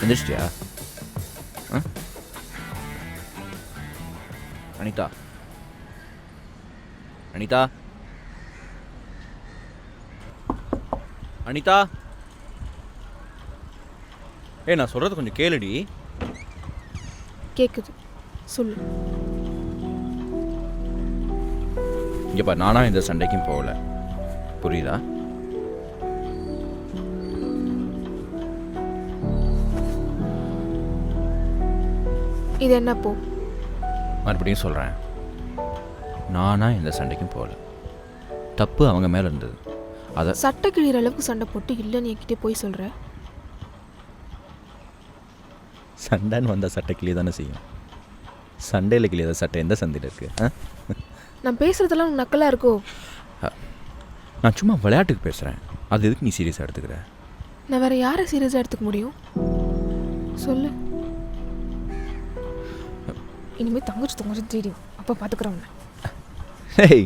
எந்திரிச்சிட்டியா? அனிதா, அனிதா, அனிதா, நான் சொல்றது கொஞ்சம் கேளுடி. கேக்குது, சொல்லு. இங்க பாரு, நானா இந்த சண்டைக்கும் போகல, புரியுதா? இது என்ன போ? மறுபடியும் சொல்கிறேன், நானா இந்த சண்டைக்கும் போகல, தப்பு அவங்க மேலே இருந்தது. அதை சட்டை கிழிகிற அளவுக்கு சண்டை போட்டு இல்லைன்னு என்கிட்ட போய் சொல்கிற. சண்டைன்னு வந்தால் சட்டை கிளியே தானே செய்யும். சண்டையில் கிளியாத சட்டை எந்த சந்தையில் இருக்குது? நான் பேசுகிறதெல்லாம் நக்கலாக இருக்கோ? நான் சும்மா விளையாட்டுக்கு பேசுகிறேன், அது எதுக்கு நீ சீரியஸாக எடுத்துக்கிற? நான் வேறு யாரை சீரியஸாக எடுத்துக்க முடியும்? சொல்லு. இனிமேல் தங்கச்சி தெரியும், அப்போ பார்த்துக்குறோம். ஏய்,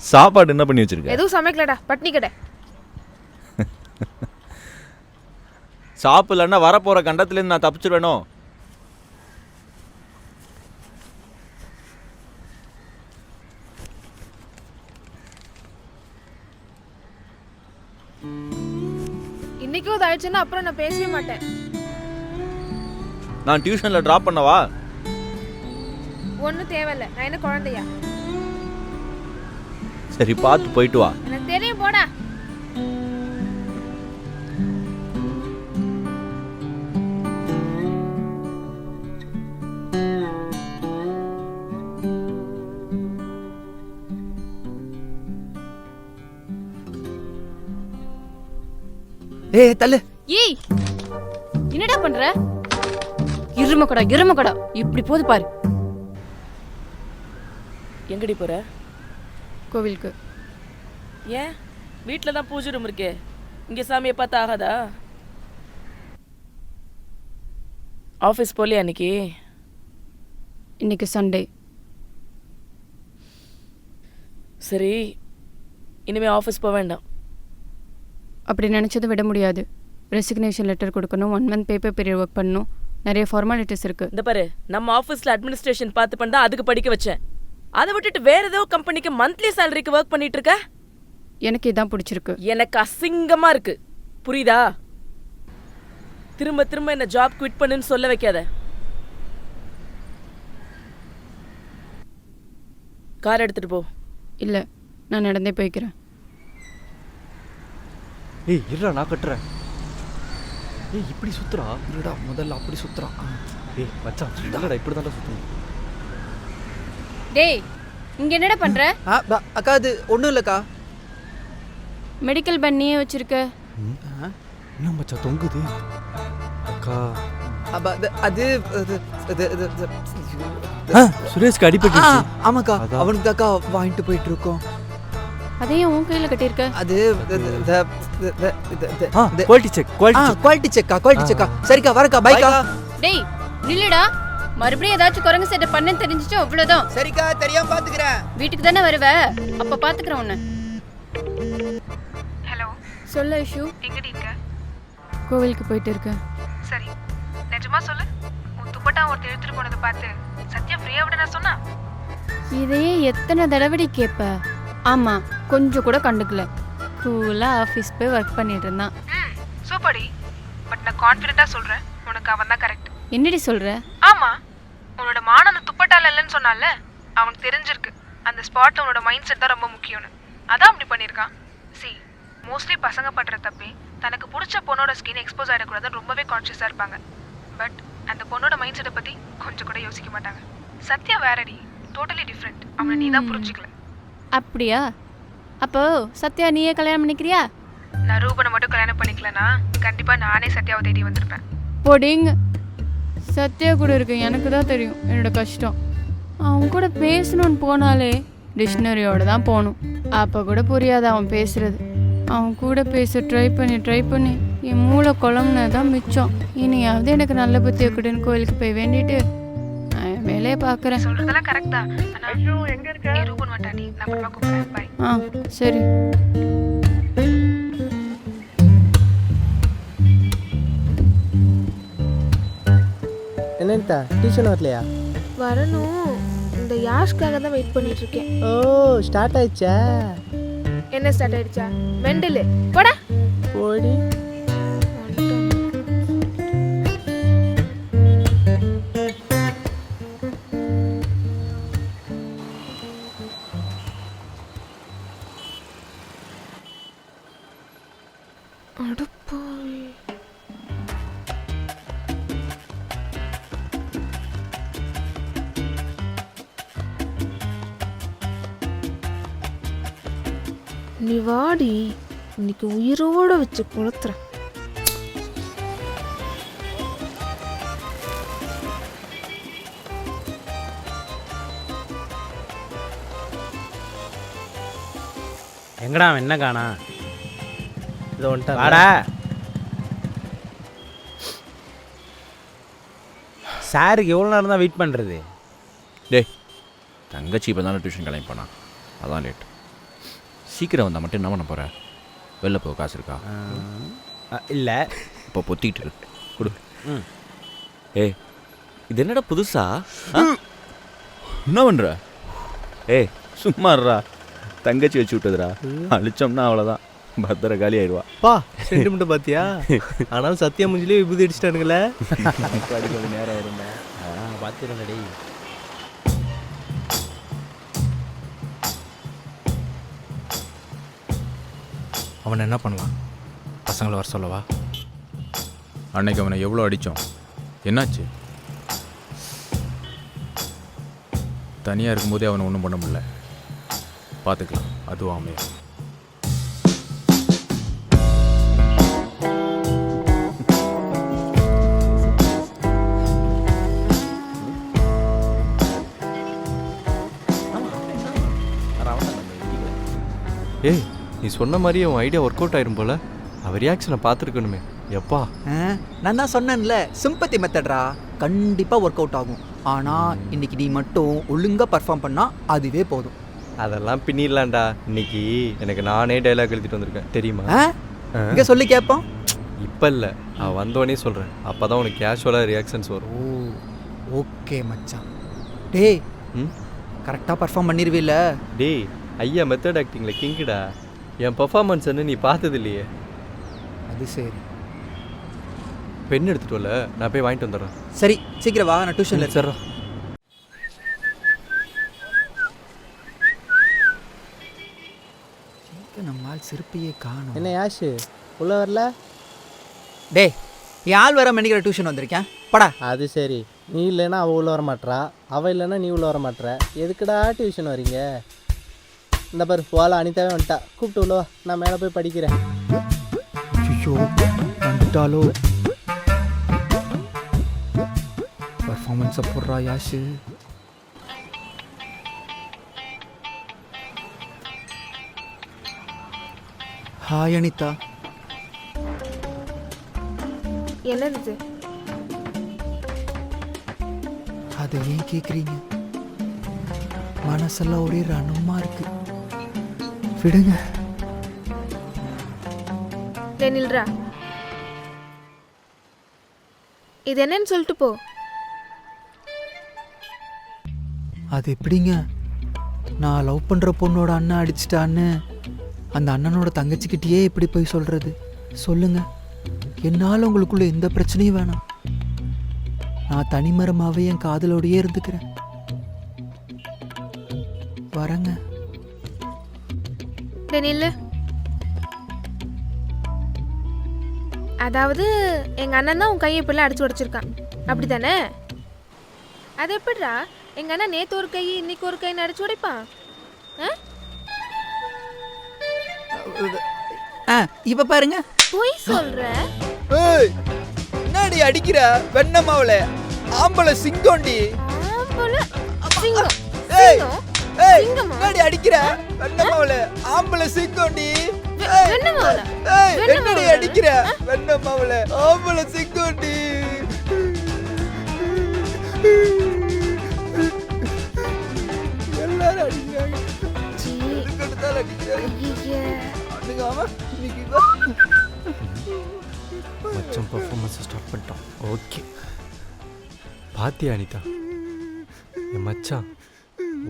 சாப்பாடு என்ன பண்ணி வச்சிருக்க? எதுவும் சமைக்கலடா, பட்னி கடை. சாப்பிடலன்னா வரப்போகிற கண்டத்துலேருந்து நான் தப்பிச்சிருவேனோ? இன்னைக்கும் அது ஆயிடுச்சுன்னா அப்புறம் நான் பேசவே மாட்டேன். நான் டியூஷனில் ட்ராப் பண்ணவா? ஒன்றும் தேவையில்லை, நான் என்ன குழந்தையா? சரி, பார்த்து போயிட்டு வா. எனக்கு தெரியும், போடா. ஏய் தள்ளு. ஏய், என்னடா பண்ற? இருமக்கடா இப்படி போது பாரு. எங்கடி போற? கோவிலுக்கு. ஏன், வீட்டில் தான் பூஜை ரூம் இருக்கே, இங்கே சாமியை பார்த்தா ஆகாதா? ஆஃபீஸ் போகலையா அன்னைக்கு? இன்னைக்கு சண்டே. சரி, இனிமேல் ஆஃபீஸ் போக வேண்டாம். அப்படி நினச்சதை விட முடியாது. ரெசிக்னேஷன் லெட்டர் கொடுக்கணும், 1 month பேப்பர் பீரியட் ஒர்க் பண்ணணும், நிறைய ஃபார்மாலிட்டிஸ் இருக்குது. இந்த பாரு, நம்ம ஆஃபீஸில் அட்மினிஸ்ட்ரேஷன் பார்த்து பண்ணா அதுக்கு படிக்க வச்சேன். அதை விட்டுட்டு வேற ஏதோ கம்பெனிக்கு மந்த்லி சேலரிக்கு ஒர்க் பண்ணிட்டு இருக்க. எனக்கு இதான் பிடிச்சிருக்கு. எனக்கு அசிங்கமா இருக்கு, புரியுதா? திரும்ப திரும்ப என்ன ஜாப் குவிட் பண்ணுன்னு சொல்ல வைக்காத. கார் எடுத்துட்டு போ. இல்லை, நான் நடந்தே போய்க்கிறேன். ஏய் இருடா, நான் கட்டுறேன். ஏய் இப்படி சுத்துறா. இருடா, முதல்ல அப்படி சுத்துறான். ஏய் மச்சான், இல்லடா, இப்படி தான்டா சுத்தணும். டேய், இங்க என்னடா பண்ற? அக்கா, அது ஒன்றும் இல்லைக்கா. மெடிக்கல் பண்ணியே வச்சிருக்க. என்ன மச்சான் தொங்குது? அக்கா, அது சுரேஷ்க்கு அடிபட்டுருச்சு. ஆமாக்கா, அவனுக்கு அக்கா வாங்கிட்டு போயிட்டு இருக்கோம். அதையும் உன் கையில கட்டியிருக்க. அது குவாலிட்டி செக். குவாலிட்டி செக்கா. சரிக்கா, வரக்கா, பைக்கா. டேய் நில்லுடா, மறுபடியும் ஏதாச்சும் குரங்கு செட்டப் பண்ணேன்னு தெரிஞ்சிச்சு அவ்வளவுதான். சரிக்கா, தெரியாம பாத்துக்கிறேன். வீட்டுக்கு தானே வருவ, அப்ப பாத்துக்கிறேன் உன்னை. சொல்ல ஐஷு. எங்கடி இருக்க? கோவிலுக்கு போயிட்டு இருக்கேன். சரி, நிஜமா சொல்லு. உன் துப்பட்டா ஒருத்தர் எடுத்துட்டு போனதை பார்த்து சத்யா ஃப்ரீயா விட நான் சொன்னா? இதையே எத்தனை தடவை கேட்ப? ஆமா, கொஞ்சம் கூட கண்டுக்கல. கூலா ஆஃபீஸ் போய் ஒர்க் பண்ணிட்டு இருந்தான். சூப்பர்டி. பட் நான் கான்ஃபிடென்ட்டா சொல்றேன், உனக்கு அவன் தான் கரெக்ட். என்னடி சொல்ற? ஆமா, உன்னோட மானம் அந்த துப்பட்டால இல்லைன்னு சொன்னால அவனுக்கு தெரிஞ்சிருக்கு அந்த ஸ்பாட்ல உன்னோட மைண்ட் செட் தான் ரொம்ப முக்கியம்னு. அதான் அப்படி பண்ணியிருக்கான். சி, மோஸ்ட்லி பசங்க பண்ற தப்பே தனக்கு பிடிச்ச பொண்ணோட ஸ்கின் எக்ஸ்போஸ் ஆகிடக்கூடாதுன்னு ரொம்பவே கான்ஷியஸாக இருப்பாங்க. பட் அந்த பொண்ணோட மைண்ட் செட்டை பற்றி கொஞ்சம் கூட யோசிக்க மாட்டாங்க. சத்யா வேறடி, டோட்டலி டிஃப்ரெண்ட். அவனை நீ தான் புரிஞ்சிக்கல. அப்படியா? அப்போ சத்யா நீயே கல்யாணம் பண்ணிக்கிறியா? நான் ரூபனை மட்டும் கல்யாணம் பண்ணிக்கலனா கண்டிப்பாக நானே சத்யாவை தேடி வந்திருப்பேன். போடிங்க. சத்யா கூட இருக்கு, எனக்கு தான் தெரியும் என்னோட கஷ்டம். அவன் கூட பேசணும்னு போனாலே டிக்ஷனரியோட தான் போகணும். அப்போ கூட புரியாது அவன் பேசுறது. அவன் கூட பேச ட்ரை பண்ணி என் மூளை குழம்புனதான் மிச்சம். இனியாவது எனக்கு நல்ல புத்தியை கொடுன்னு கோயிலுக்கு போய் வேண்டிட்டு நான் வேலையை பார்க்குறேன். சொல்றதெல்லாம் கரெக்ட் தான். ஆனால் எங்கே இருக்க? ரூபன் வட்டாடி, நான் அப்புறமா கூப்பிடுறேன். பாய். சரி. என்னட்டா டியூஷன் வரலையா? வரணும். இந்த யாஷ்காக தான் வெயிட் பண்ணிட்டு இருக்கேன். ஓ, ஸ்டார்ட் ஆயிடுச்சா? என்ன ஸ்டார்ட் ஆயிடுச்சா? மெண்டல் போடா. போடி. அடப்பாவி. நீ வாடி, இன்னைக்கு உயிரோட வச்சு கொளுத்துறேன். எங்கடா அவன் என்ன காணா? இது வந்துட்டா வாடா. சாருக்கு எவ்வளோ நேரம் தான் வெயிட் பண்ணுறது? டேய், தங்கச்சி இப்போ தானே டியூஷன் கிளம்பி போனான், அதான் லேட். சீக்கிரம் வந்தால் மட்டும் என்ன பண்ண போகிற? வெளில போக காசு இருக்கா? இல்லை. இப்போ பொத்திக்கிட்டு இருக்கு, கொடு. ஏய், இது என்னடா புதுசா? என்ன பண்ணுற? ஏய், சும்மாறா, தங்கச்சி வச்சு விட்டதுடா. அழிச்சோம்னா அவ்வளோதான், பத்திர காலி ஆயிடுவா. பா, சென்டிமெண்ட் பார்த்தியா? ஆனாலும் சத்யா முஞ்சிலே விபூதி அடிச்சிட்டானுங்களே. கொஞ்சம் நேரம் வரும்டா. பார்த்துருங்கடி. அவனை என்ன பண்ணலாம்? பசங்களை வர சொல்லவா? அன்னைக்கு அவனை எவ்வளோ அடித்தோம், என்னாச்சு? தனியாக இருக்கும்போதே அவனை ஒன்றும் பண்ண முடியல. பார்த்துக்கலாம், அதுவும் அமையும். ஏய், நீ சொன்ன மாதிரி அவன் ஐடியா ஒர்க் அவுட் ஆயிரும் போல. அவர் ரியாக்ஷனை பார்த்துருக்கணுமே. எப்பா, நான் தான் சொன்னேன்ல, சிம்பத்தி மெத்தட்ரா, கண்டிப்பாக ஒர்க் அவுட் ஆகும். ஆனால் இன்னைக்கு நீ மட்டும் ஒழுங்காக பர்ஃபார்ம் பண்ணால் அதுவே போதும். அதெல்லாம் பின்னிடலாம்டா. இன்னைக்கு எனக்கு நானே டைலாக் எழுதிட்டு வந்திருக்கேன், தெரியுமா? இங்கே சொல்லி கேட்போம். இப்போ இல்லை, அவன் வந்தோடனே சொல்கிறேன். அப்போ தான் உனக்கு கேஷுவலாக ரியாக்ஷன்ஸ் வரும். ஓ, ஓகே மச்சான். டேய், கரெக்டாக பர்ஃபார்ம் பண்ணிடுவீல்ல? டேய், ஐயா மெத்தட் ஆக்டிங்கில் கிங்குடா. என் பர்ஃபார்மன்ஸ் என்ன நீ பார்த்தது இல்லையே? அது சரி. பென் எடுத்துட்டு வரல, நான் போய் வாங்கிட்டு வந்துடுறேன். சரி, சீக்கிரம் வா, நான் டியூஷனில் வச்சிடுறேன். நம்மால் சிறப்பையே காணும். என்ன யாஷு உள்ள வரல? டேய், என் ஆள் வர மணிக்கிற டியூஷன் வந்திருக்கேன், படா. அது சரி, நீ இல்லைன்னா அவள் உள்ள வர மாட்றா, அவள் இல்லைன்னா நீ உள்ள வர மாட்ற. எதுக்குடா டியூஷன் வரீங்க? இந்த பாரு, போல அனிதாவே வந்துட்டா, கூப்பிட்டு உள்ள வா, நான் மேலே போய் படிக்கிறேன். ஐயோ, வந்துட்டாலோ? பர்ஃபார்மன்ஸை போடுறா யாஷு. ஹாய் அனிதா. என்னது? அதை ஏன் கேட்குறீங்க? மனசெல்லாம் ஒரே ரணமாக இருக்கு. விடுங்க. டே நில்றா. இது என்னன்னு சொல்லிட்டு போ. அது எப்படிங்க நான் லவ் பண்ணுற பொண்ணோட அண்ணன் அடிச்சிட்டான்னு அந்த அண்ணனோட தங்கச்சிக்கிட்டேயே எப்படி போய் சொல்கிறது? சொல்லுங்க. என்னால் உங்களுக்குள்ள எந்த பிரச்சனையும் வேணாம். நான் தனிமரமாகவே என் காதலோடையே இருந்துக்கிறேன். வரேங்க. டே நில்லு. அதாவது எங்கள் அண்ணன் தான் உன் கையை இப்படிலாம் அடிச்சு உடச்சிருக்கான் அப்படி தானே? அது எப்படிடா எங்கள் அண்ணன் நேற்று ஒரு கை இன்னைக்கு ஒரு கை அடிச்சு உடைப்பான்? இப்ப பாருங்க. போய் சொல்ற. என்னடி அடிக்கிற வெண்ணமாவல? ஆம்பளை சிங்கோண்டி. ஆம்பளை சிங்கம். என்னடி அடிக்கிற வெண்ணமாவல? ஆம்பளை சிங்கோண்டி. என்னடி அடிக்கிற வெண்ணமாவல? ஆம்பளை சிங்கோண்டி. எல்லாரும் அடிக்கிறாங்க. மச்சான் பர்ஃபார்மன்ஸை ஸ்டார்ட் பண்ணிட்டான். ஓகே பாத்தியா அனிதா, என் மச்சான்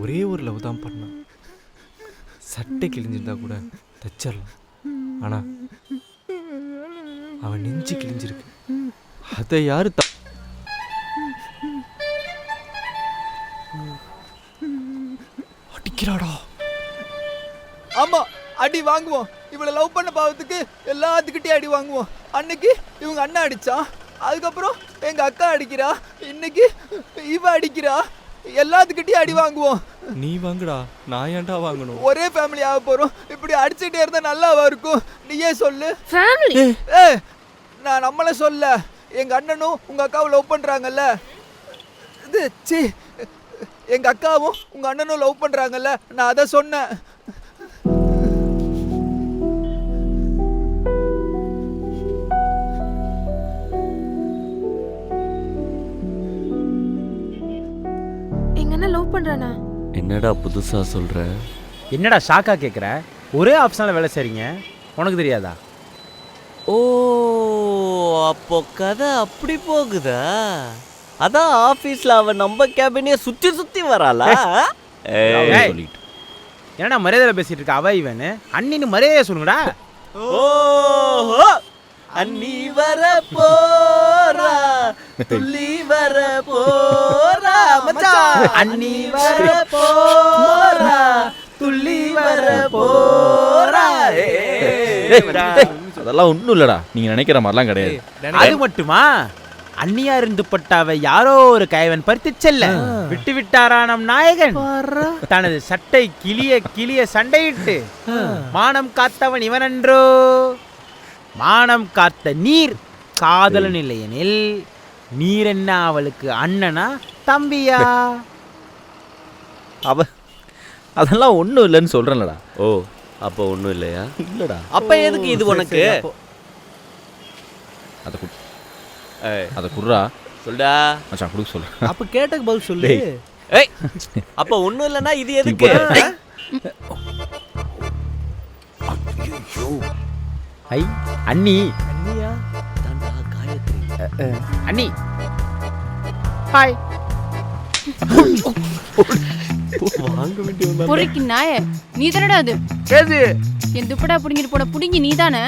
ஒரே ஒரு லவ் தான் பண்ணான். சட்டை கிழிஞ்சிருந்தா கூட தச்சிடலாம், ஆனால் அவன் நெஞ்சு கிழிஞ்சிருக்கு. அதை யாரு அடிக்கிறாடா? ஆமா, அடி வாங்குவோம். இவளை லவ் பண்ண பாவத்துக்கு எல்லாத்துக்கிட்டே அடி வாங்குவோம். அன்னைக்கு இவங்க அண்ணா அடிச்சா, அதுக்கப்புறம் எங்க அக்கா அடிக்கிறா, இன்னைக்கு இவ அடிக்கிறா. எல்லாத்துக்கிட்டே அடி வாங்குவோம். நீ வாங்குடா, நான் ஏன்டா வாங்கணும்? ஒரே ஃபேமிலி ஆக போறோம். இப்படி அடிச்சுட்டே இருந்தா நல்லாவா இருக்கும்? நீயே சொல்லு. ஃபேமிலி? நான் நம்மள சொல்ல, எங்க அண்ணனும் உங்க அக்காவும் லவ் பண்றாங்கல்ல. இது சி, எங்க அக்காவும் உங்க அண்ணனும் லவ் பண்றாங்கல்ல, நான் அதை சொன்னேன். லவ் பண்றானா? என்னடா புதுசா சொல்ற? என்னடா ஷாக்கா கேட்குற? ஒரே ஆப்ஷனில் வேலை செய்றீங்க, உனக்கு தெரியாதா? ஓ, அப்போ கதை அப்படி போகுதா? அதான் ஆஃபீஸில் அவன் நம்ம கேபினே சுற்றி சுற்றி வராளா? என்னடா மரியாதையில் பேசிட்டு இருக்க? அவ இவனு அண்ணின்னு மரியாதையை சொல்லுங்கடா. ஓஹோ, அண்ணி வர போறா, துள்ளி வர போறா மச்சான். அண்ணி வர போறா, துள்ளி வர போறா. அதெல்லாம் ஒன்றும் இல்லடா, நீங்க நினைக்கிற மாதிரிலாம் கிடையாது. அது மட்டுமா? அந்நியா இருந்து பட்டாவை யாரோ ஒரு கைவன் பறித்து செல்ல விட்டு விட்டாரா நம் நாயகன். தனது சட்டை கிளிய கிளிய சண்டையிட்டு மானம் காத்தவன் இவனன்றோ. மானம் காத்த நீர் காதலன் இல்லையெனில் நீர் என்ன அவளுக்கு அண்ணனா தம்பியா? அதெல்லாம் ஒன்றும் இல்லைன்னு சொல்கிறேன்லடா. ஓ, அப்போ ஒன்றும் இல்லையா? இல்லைடா. அப்போ எதுக்கு இது உனக்கு? அதை குர்ரா சொல்டா மச்சான், கொடுக்க சொல்லு. அப்போ கேட்டக்கு பதில் சொல்லு. ஏய், அப்போ ஒன்றும் இல்லைன்னா இது எதுக்கு? ஐ அண்ணி. அண்ணியா? தாண்டா காயத்ரி. அண்ணி ஹாய். வாங்க வேண்டிய பொறுக்கி நாய, நீ தானடா அது? எது? என் துப்படா புடுங்கிட்டு போட புடுங்கி நீ தானே?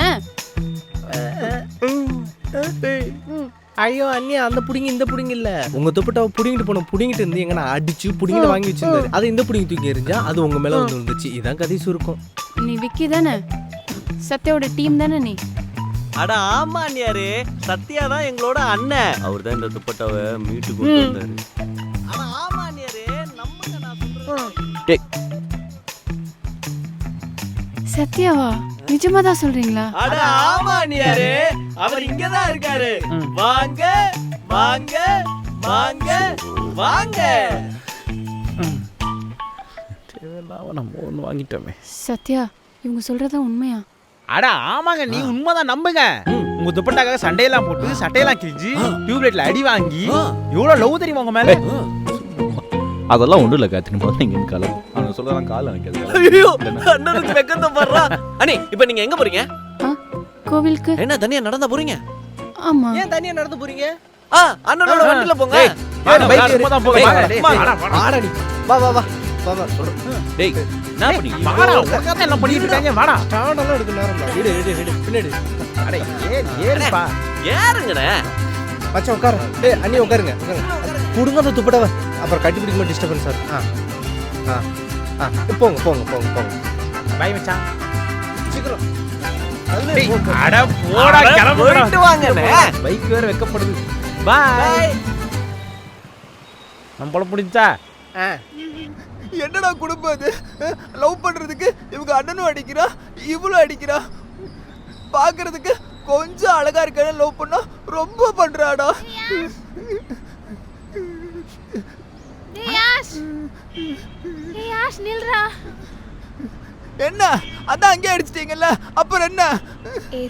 ஐயோ அண்ணி, அந்த புடிங்கி இந்த புடிங்கி இல்ல. உங்க துப்பட்டாவை புடிங்கிட்டு போன புடிங்கிட்டு இருந்து எங்க நான் அடிச்சு புடிங்கிட்டு வாங்கி வச்சிருந்தாரு. அது இந்த புடிங்கி தூக்கி எறிஞ்சா அது உங்க மேல வந்து வந்துச்சு. இதான் கதை சுருக்கம். நீ விக்கி தானே? சத்யாவோட டீம் தானே நீ? அட ஆமா அண்ணியாரு, சத்யா தான் எங்களோட அண்ணன். அவர் தான் இந்த துப்பட்டாவை மீட்டு கொண்டு வந்தாரு. அட ஆமா அண்ணியாரு, நம்புங்க நான் சொல்றேன். சத்யாவா? நிஜமா தான் சொல்றீங்களா? அட ஆமா அண்ணியாரு, அவர் இங்க தான் இருக்காரு. வாங்க வாங்க வாங்க வாங்க. நம்ம ஒன்று வாங்கிட்டோமே. சத்யா, இவங்க சொல்றதா உண்மையா? அட ஆமாங்க, நீ உண்மைதான் நம்புங்க. உங்க துப்பட்டாக்காக சண்டையெல்லாம் போட்டு சட்டையெல்லாம் கிழிஞ்சு டியூப்லைட்ல அடி வாங்கி எவ்வளவு லவ் தெரியுமா உங்க மேல? அதெல்லாம் ஒன்றும் இல்லை காத்திரி, முதல்ல இங்கே காலம் அவனை சொல்லலாம். கால் நினைக்காது. ஐயோ, அண்ணனுக்கு வெக்கத்தை பாடுறா. அண்ணி, இப்போ நீங்க எங்க போறீங்க? கோவிலுக்கு. என்ன தனியா நடந்தா போறீங்க? ஆமா. ஏன் தனியா நடந்து போறீங்க? அண்ணனோட வண்டியில போங்க. வாடா நீ. வா வா வா வா வா சொல்றேன். டேய் என்ன பண்ணி வாடா உட்கார்ந்து எல்லாம் பண்ணிட்டு இருக்காங்க வாடா. ஸ்டாண்ட் எல்லாம் எடுக்க நேரம் இல்ல. இடு பின்னாடி. அட ஏறுப்பா. ஏறுங்கடா. மச்சான் உட்காரு. டேய் அண்ணி உட்காருங்க. குடுங்க அந்த துப்படவ. அப்புறம் கட்டி பிடிக்கும்போது டிஸ்டர்பன்ஸ் சார். போங்க போங்க போங்க போங்க. பை மச்சான். சீக்கிரம். அட போடா கிளம்புடா. போயிட்டு வாங்கண்ணே. பைக் வேற வெக்கப்படுது. பை. நம்மள புடிச்சா? என்னடா குடும்பம் அது? லவ் பண்றதுக்கு இவங்க அண்ணனும் அடிக்கிறா, இவளும் அடிக்கிறா. பாக்குறதுக்கு கொஞ்சம் அழகா இருக்க லவ் பண்ணா ரொம்ப பண்றாடா. என்ன அதான் அங்கே அடிச்சிட்டீங்கல்ல, அப்புறம் என்ன?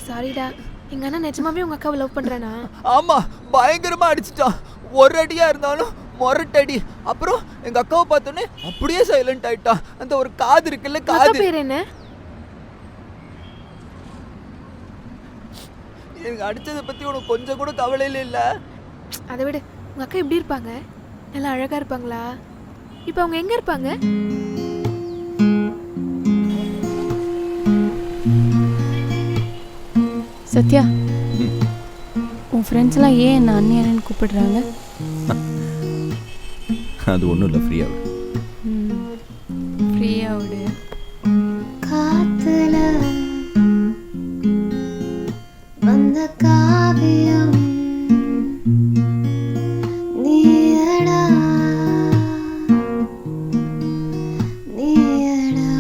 சாரிடா, எங்க அண்ணன் நிஜமாவே உங்க அக்காவை லவ் பண்றானா? ஆமா, பயங்கரமா அடிச்சிட்டான். ஒரு அடியா இருந்தாலும் மொரட்டடி. அப்புறம் எங்க அக்காவை பார்த்தோன்னே அப்படியே சைலண்ட் ஆயிட்டா. அந்த ஒரு காது இருக்குல்ல, காது. பேர் என்ன? எனக்கு அடிச்சதை பத்தி உனக்கு கொஞ்சம் கூட கவலையில இல்ல. அதை விட உங்க அக்கா எப்படி இருப்பாங்க? நல்லா அழகா இருப்பாங்களா? இப்போ அவங்க எங்க இருப்பாங்க? சத்யா, உன் ஃப்ரெண்ட்ஸ் எல்லாம் ஏன் என்ன அண்ணியன்னு கூப்பிடுறாங்க? அது ஒன்றும் இல்லை, ஃப்ரீயாக ஃப்ரீயாக விடு. காத்துல வந்த காவியம் நீயடா நீயடா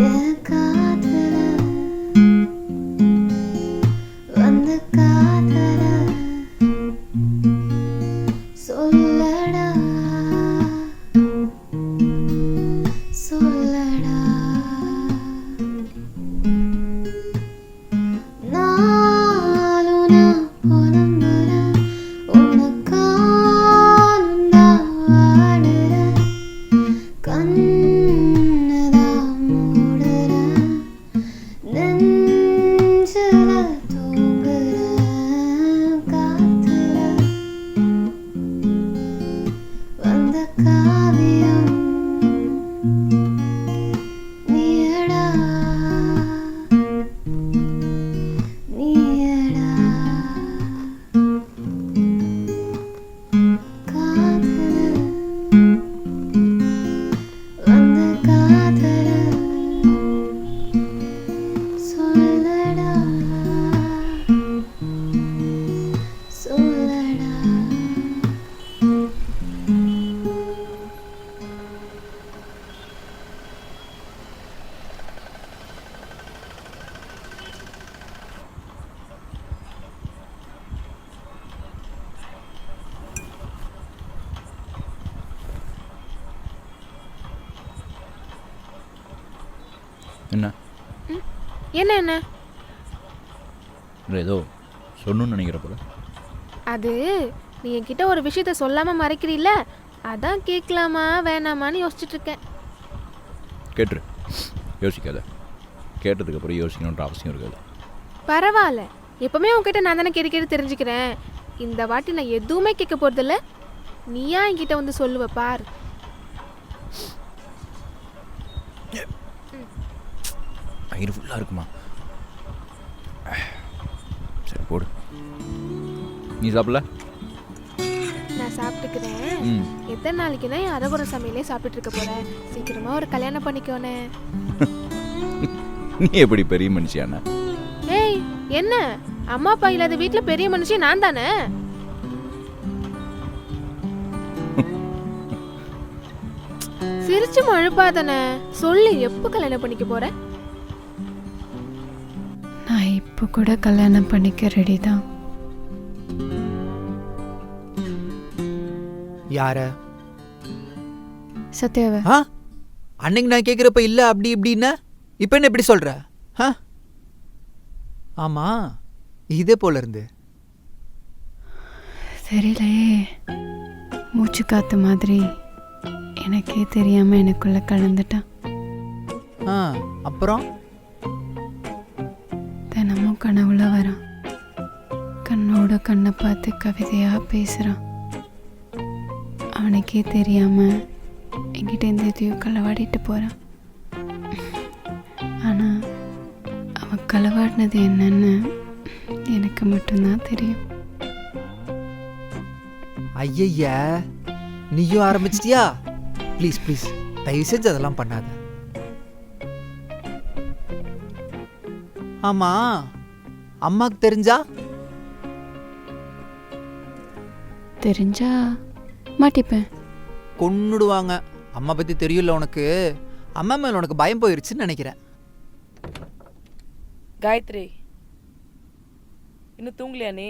என் காத்துல வந்த காதல சொல்லடா சொல்லடா நாளும் நான் புலம்புறேன், உனக்காலும் தான் வாடுறேன், கண்ணுதான் மூடுறேன், நெஞ்சுல தூங்குறேன். காத்துல வந்த காவியம் நீயடா நீயடா காதல வந்த காதல சொல்லடா சொல்லடா. என்ன என்ன என்ன? ஏதோ சொல்லணும்னு நினைக்கிற போல. அது நீ என்கிட்ட ஒரு விஷயத்த சொல்லாம மறைக்கிறீல்ல, அதான் கேட்கலாமா வேணாமான்னு யோசிச்சுட்டு இருக்கேன். கேட்டுரு, யோசிக்காத. கேட்டதுக்கப்புறம் யோசிக்கணுன்ற அவசியம் இருக்காது. பரவாயில்ல, எப்பவுமே உன்கிட்ட நான் தானே கேட்டு தெரிஞ்சுக்கிறேன். இந்த வாட்டி நான் எதுவுமே கேட்க போறதில்ல, நீயா என்கிட்ட வந்து சொல்லுவ பார். வயிறு ஃபுல்லாக இருக்குமா? சரி போடு. நீ சாப்பிடல? நான் சாப்பிட்டுக்கிறேன். எத்தனை நாளைக்கு தான் என் அரகுற சமையலே சாப்பிட்டு இருக்க போறேன்? சீக்கிரமா ஒரு கல்யாணம் பண்ணிக்கோனே. நீ எப்படி பெரிய மனுஷியானா? ஏய் என்ன, அம்மா அப்பா இல்லாத வீட்டுல பெரிய மனுஷி நான் தானே. சிரிச்சு மழுப்பாதானே. சொல்லு, எப்போ கல்யாணம் பண்ணிக்க போற? நான் இப்போ கூட கல்யாணம் பண்ணிக்க ரெடி தான். யார? சத்யாவை. அன்னைக்கு நான் கேட்குறப்ப இல்லை அப்படி இப்படின்னா இப்போ என்ன எப்படி சொல்ற? ஆமா, இதே போல இருந்து தெரியலையே, மூச்சு காத்து மாதிரி எனக்கே தெரியாம எனக்குள்ள கலந்துட்டான். அப்புறம் தினமும் கனவுல வரான். கண்ணோட கண்ணை பார்த்து கவிதையாக பேசுகிறான். அவனுக்கே தெரியாமல் என்கிட்ட இந்த இதையும் களவாடிட்டு போகிறான். ஆனால் அவன் களவாடினது என்னன்னு எனக்கு மட்டும்தான் தெரியும். ஐயய்யா, நீயும் ஆரம்பிச்சிட்டியா? ப்ளீஸ் ப்ளீஸ் தயவு செஞ்சு அதெல்லாம் பண்ணாத. ஆமா, அம்மாக்கு தெரிஞ்சா மாட்டிப்பேன். கொன்னுடுவாங்க. அம்மா பத்தி தெரியும்ல உனக்கு. அம்மா மேல உனக்கு பயம் போயிருச்சுன்னு நினைக்கிறேன். காயத்ரி, இன்னும் தூங்கலையா நீ?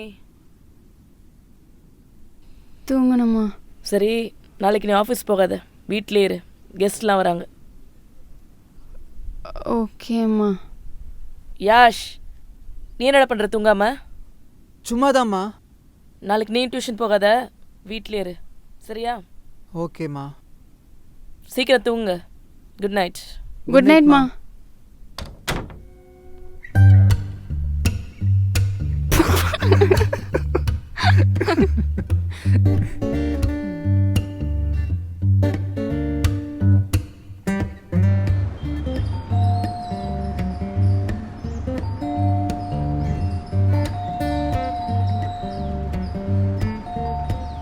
தூங்கணுமா? சரி, நாளைக்கு நீ ஆஃபீஸ் போகாத, வீட்டிலே இரு. கெஸ்ட்லாம் வராங்க. ஓகேம்மா. யாஷ், நீ என்னடா பண்ணுற தூங்காம? சும்மாதாம்மா. நாளைக்கு நீ டியூஷன் போகாத, வீட்டிலே இரு. சரியா? ஓகேம்மா. சீக்கிரம் தூங்குங்க. Good night. குட் நைட்மா.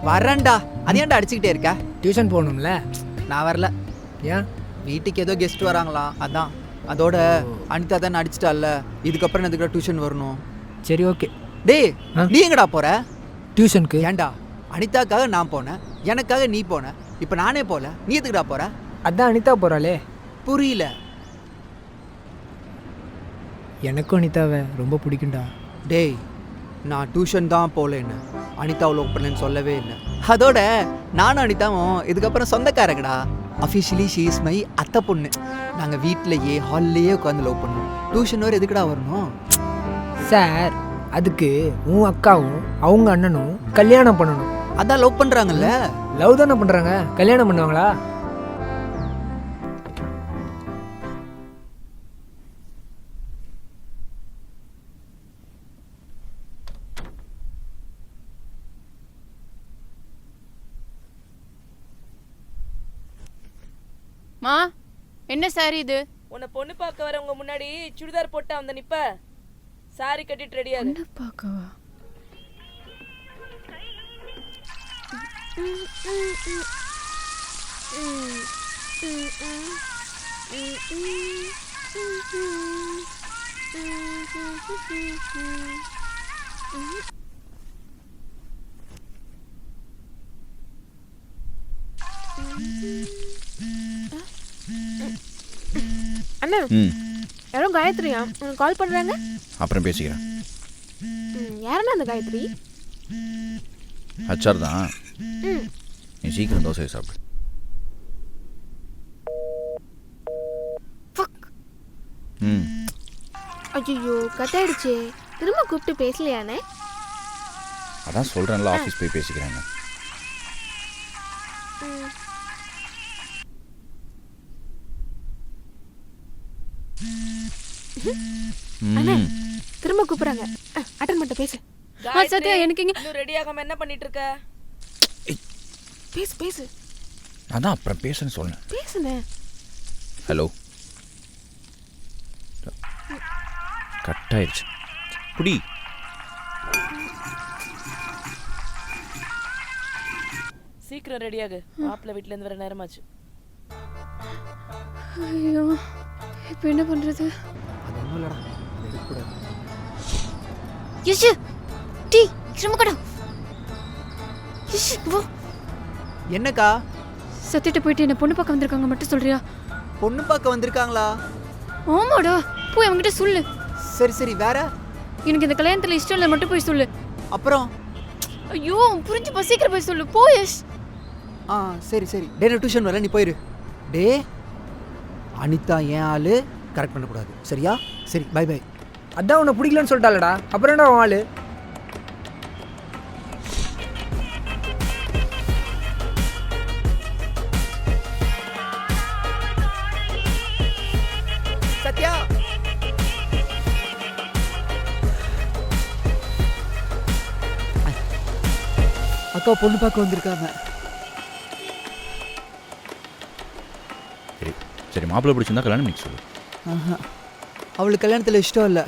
வரேன்டா. அது ஏன்டா அடிச்சுக்கிட்டே இருக்க? டியூஷன் போகணும்ல. நான் வரல. ஏன்? வீட்டுக்கு ஏதோ கெஸ்ட் வராங்களாம், அதான். அதோட அனிதா தான் அடிச்சிட்டால, இதுக்கப்புறம் எதுக்கு டியூஷன் வரணும்? சரி, ஓகே. டேய், நீ எங்கடா போற? டியூஷனுக்கு. ஏன்டா? அனிதாக்காக நான் போனேன், எனக்காக நீ போன. இப்போ நானே போல, நீ எதுக்குடா போற? அதான் அனிதா போகிறாளே. புரியல. எனக்கும் அனிதாவை ரொம்ப பிடிக்கும்டா. டேய், நான் டியூஷன் தான் போகலன்னு, அனிதாவை லவ் பண்ணேன்னு சொல்லவே இல்லை. அதோட நானும் அனிதாவும் இதுக்கப்புறம் சொந்தக்காரங்கடா. அஃபிஷியலி ஷீ இஸ் மை அத்தை பொண்ணு. நாங்கள் வீட்டிலேயே ஹால்லேயே உட்காந்து லவ் பண்ணுவோம். டியூஷன் வரை எதுக்குடா வரணும்? சார், அதுக்கு உன் அக்காவும் அவங்க அண்ணனும் கல்யாணம் பண்ணணும். அதான் லவ் பண்ணுறாங்கல்ல. லவ் தானே பண்ணுறாங்க, கல்யாணம் பண்ணுவாங்களா? மா, என்ன சாரி இது? உன்னை பொண்ணு பார்க்க வரவங்க முன்னாடி சுடிதார் போட்டா வந்து நிப்ப. சாரி கட்டிட்டு ரெடியா இரு. பொண்ணு பார்க்கவா? அண்ணா, யாரும் காயத்ரியா உனக்கு கால் பண்றாங்க? அப்புறம் பேசிக்கிறேன். யாரண்ணா அந்த காயத்ரி? ஹச்ஆர் தான். நீ சீக்கிரம் தோசை சாப்பிடு. ஐயோ, கட்டாயிடுச்சே. திரும்ப கூப்பிட்டு பேசலையானே? அதான் சொல்கிறேன்ல, ஆஃபீஸ் போய் பேசிக்கிறேன். அண்ணா, திரும்ப கூப்பிடுறாங்க. அட்டன் பண்ணிட்டு பேசு. சத்யா, எனக்கு இங்க இன்னும் ரெடி ஆகாம என்ன பண்ணிட்டு இருக்க? பேசு பேசு. அதான் அப்புறம் பேசுன்னு சொன்னேன். பேசுனே. ஹலோ. கட் ஆயிடுச்சு. குடி. சீக்கிரம் ரெடியாகு, மாப்பிள்ளை வீட்ல இருந்து வர நேரமாச்சு. ஐயோ, இப்போ என்ன பண்றது? அது ஒன்றும் இல்லடா, எடுக்கக்கூடாது. யஷு, டீ கிளம்புக்கடா. யஷு, வா. என்னக்கா? சத்திட்ட போயிட்டு என்ன பொண்ணு பார்க்க வந்திருக்காங்க மட்டும் சொல்றியா? பொண்ணு பார்க்க வந்திருக்காங்களா? ஆமாடா, போய் அவங்ககிட்ட சொல்லு. சரி சரி, வேற? எனக்கு இந்த கல்யாணத்துல இஷ்டம் இல்லை மட்டும் போய் சொல்லு. அப்புறம்? ஐயோ, புரிஞ்சுப்பா, சீக்கிரம் போய் சொல்லு. போ யஷ். சரி சரி. டே, நான் டியூஷன் வரல, நீ போயிரு. டே, அனிதா என் ஆளு, கரெக்ட் பண்ணக்கூடாது, சரியா? சரி, பை பை. அதான் உன்னை பிடிக்கலன்னு சொல்லிட்டாலடா, அப்புறம் என்ன உன் ஆளு? சத்யா, அக்கா பொண்ணு பார்க்க வந்திருக்காங்க. சரி மாப்பிள்ளை பிடிச்சிருந்தா கல்யாணம் பண்ணிக்க சொல்லு. ஆஹா, அவளுக்கு கல்யாணத்தில் இஷ்டம் இல்லை.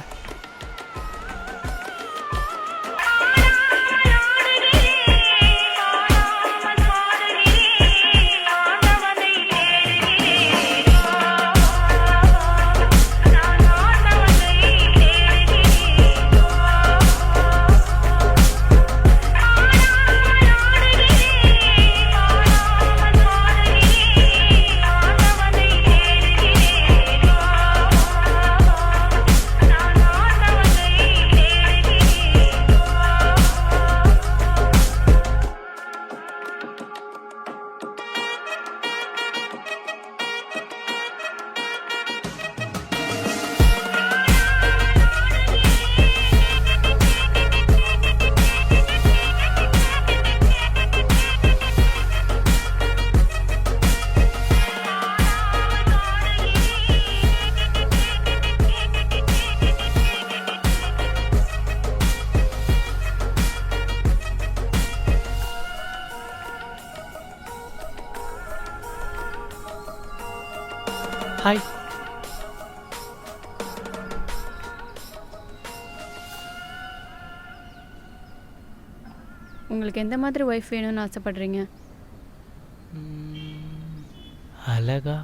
ஹாய். உங்களுக்கு எந்த மாதிரி ஒய்ஃப் வேணும்னு ஆசைப்படுறீங்க? அழகா,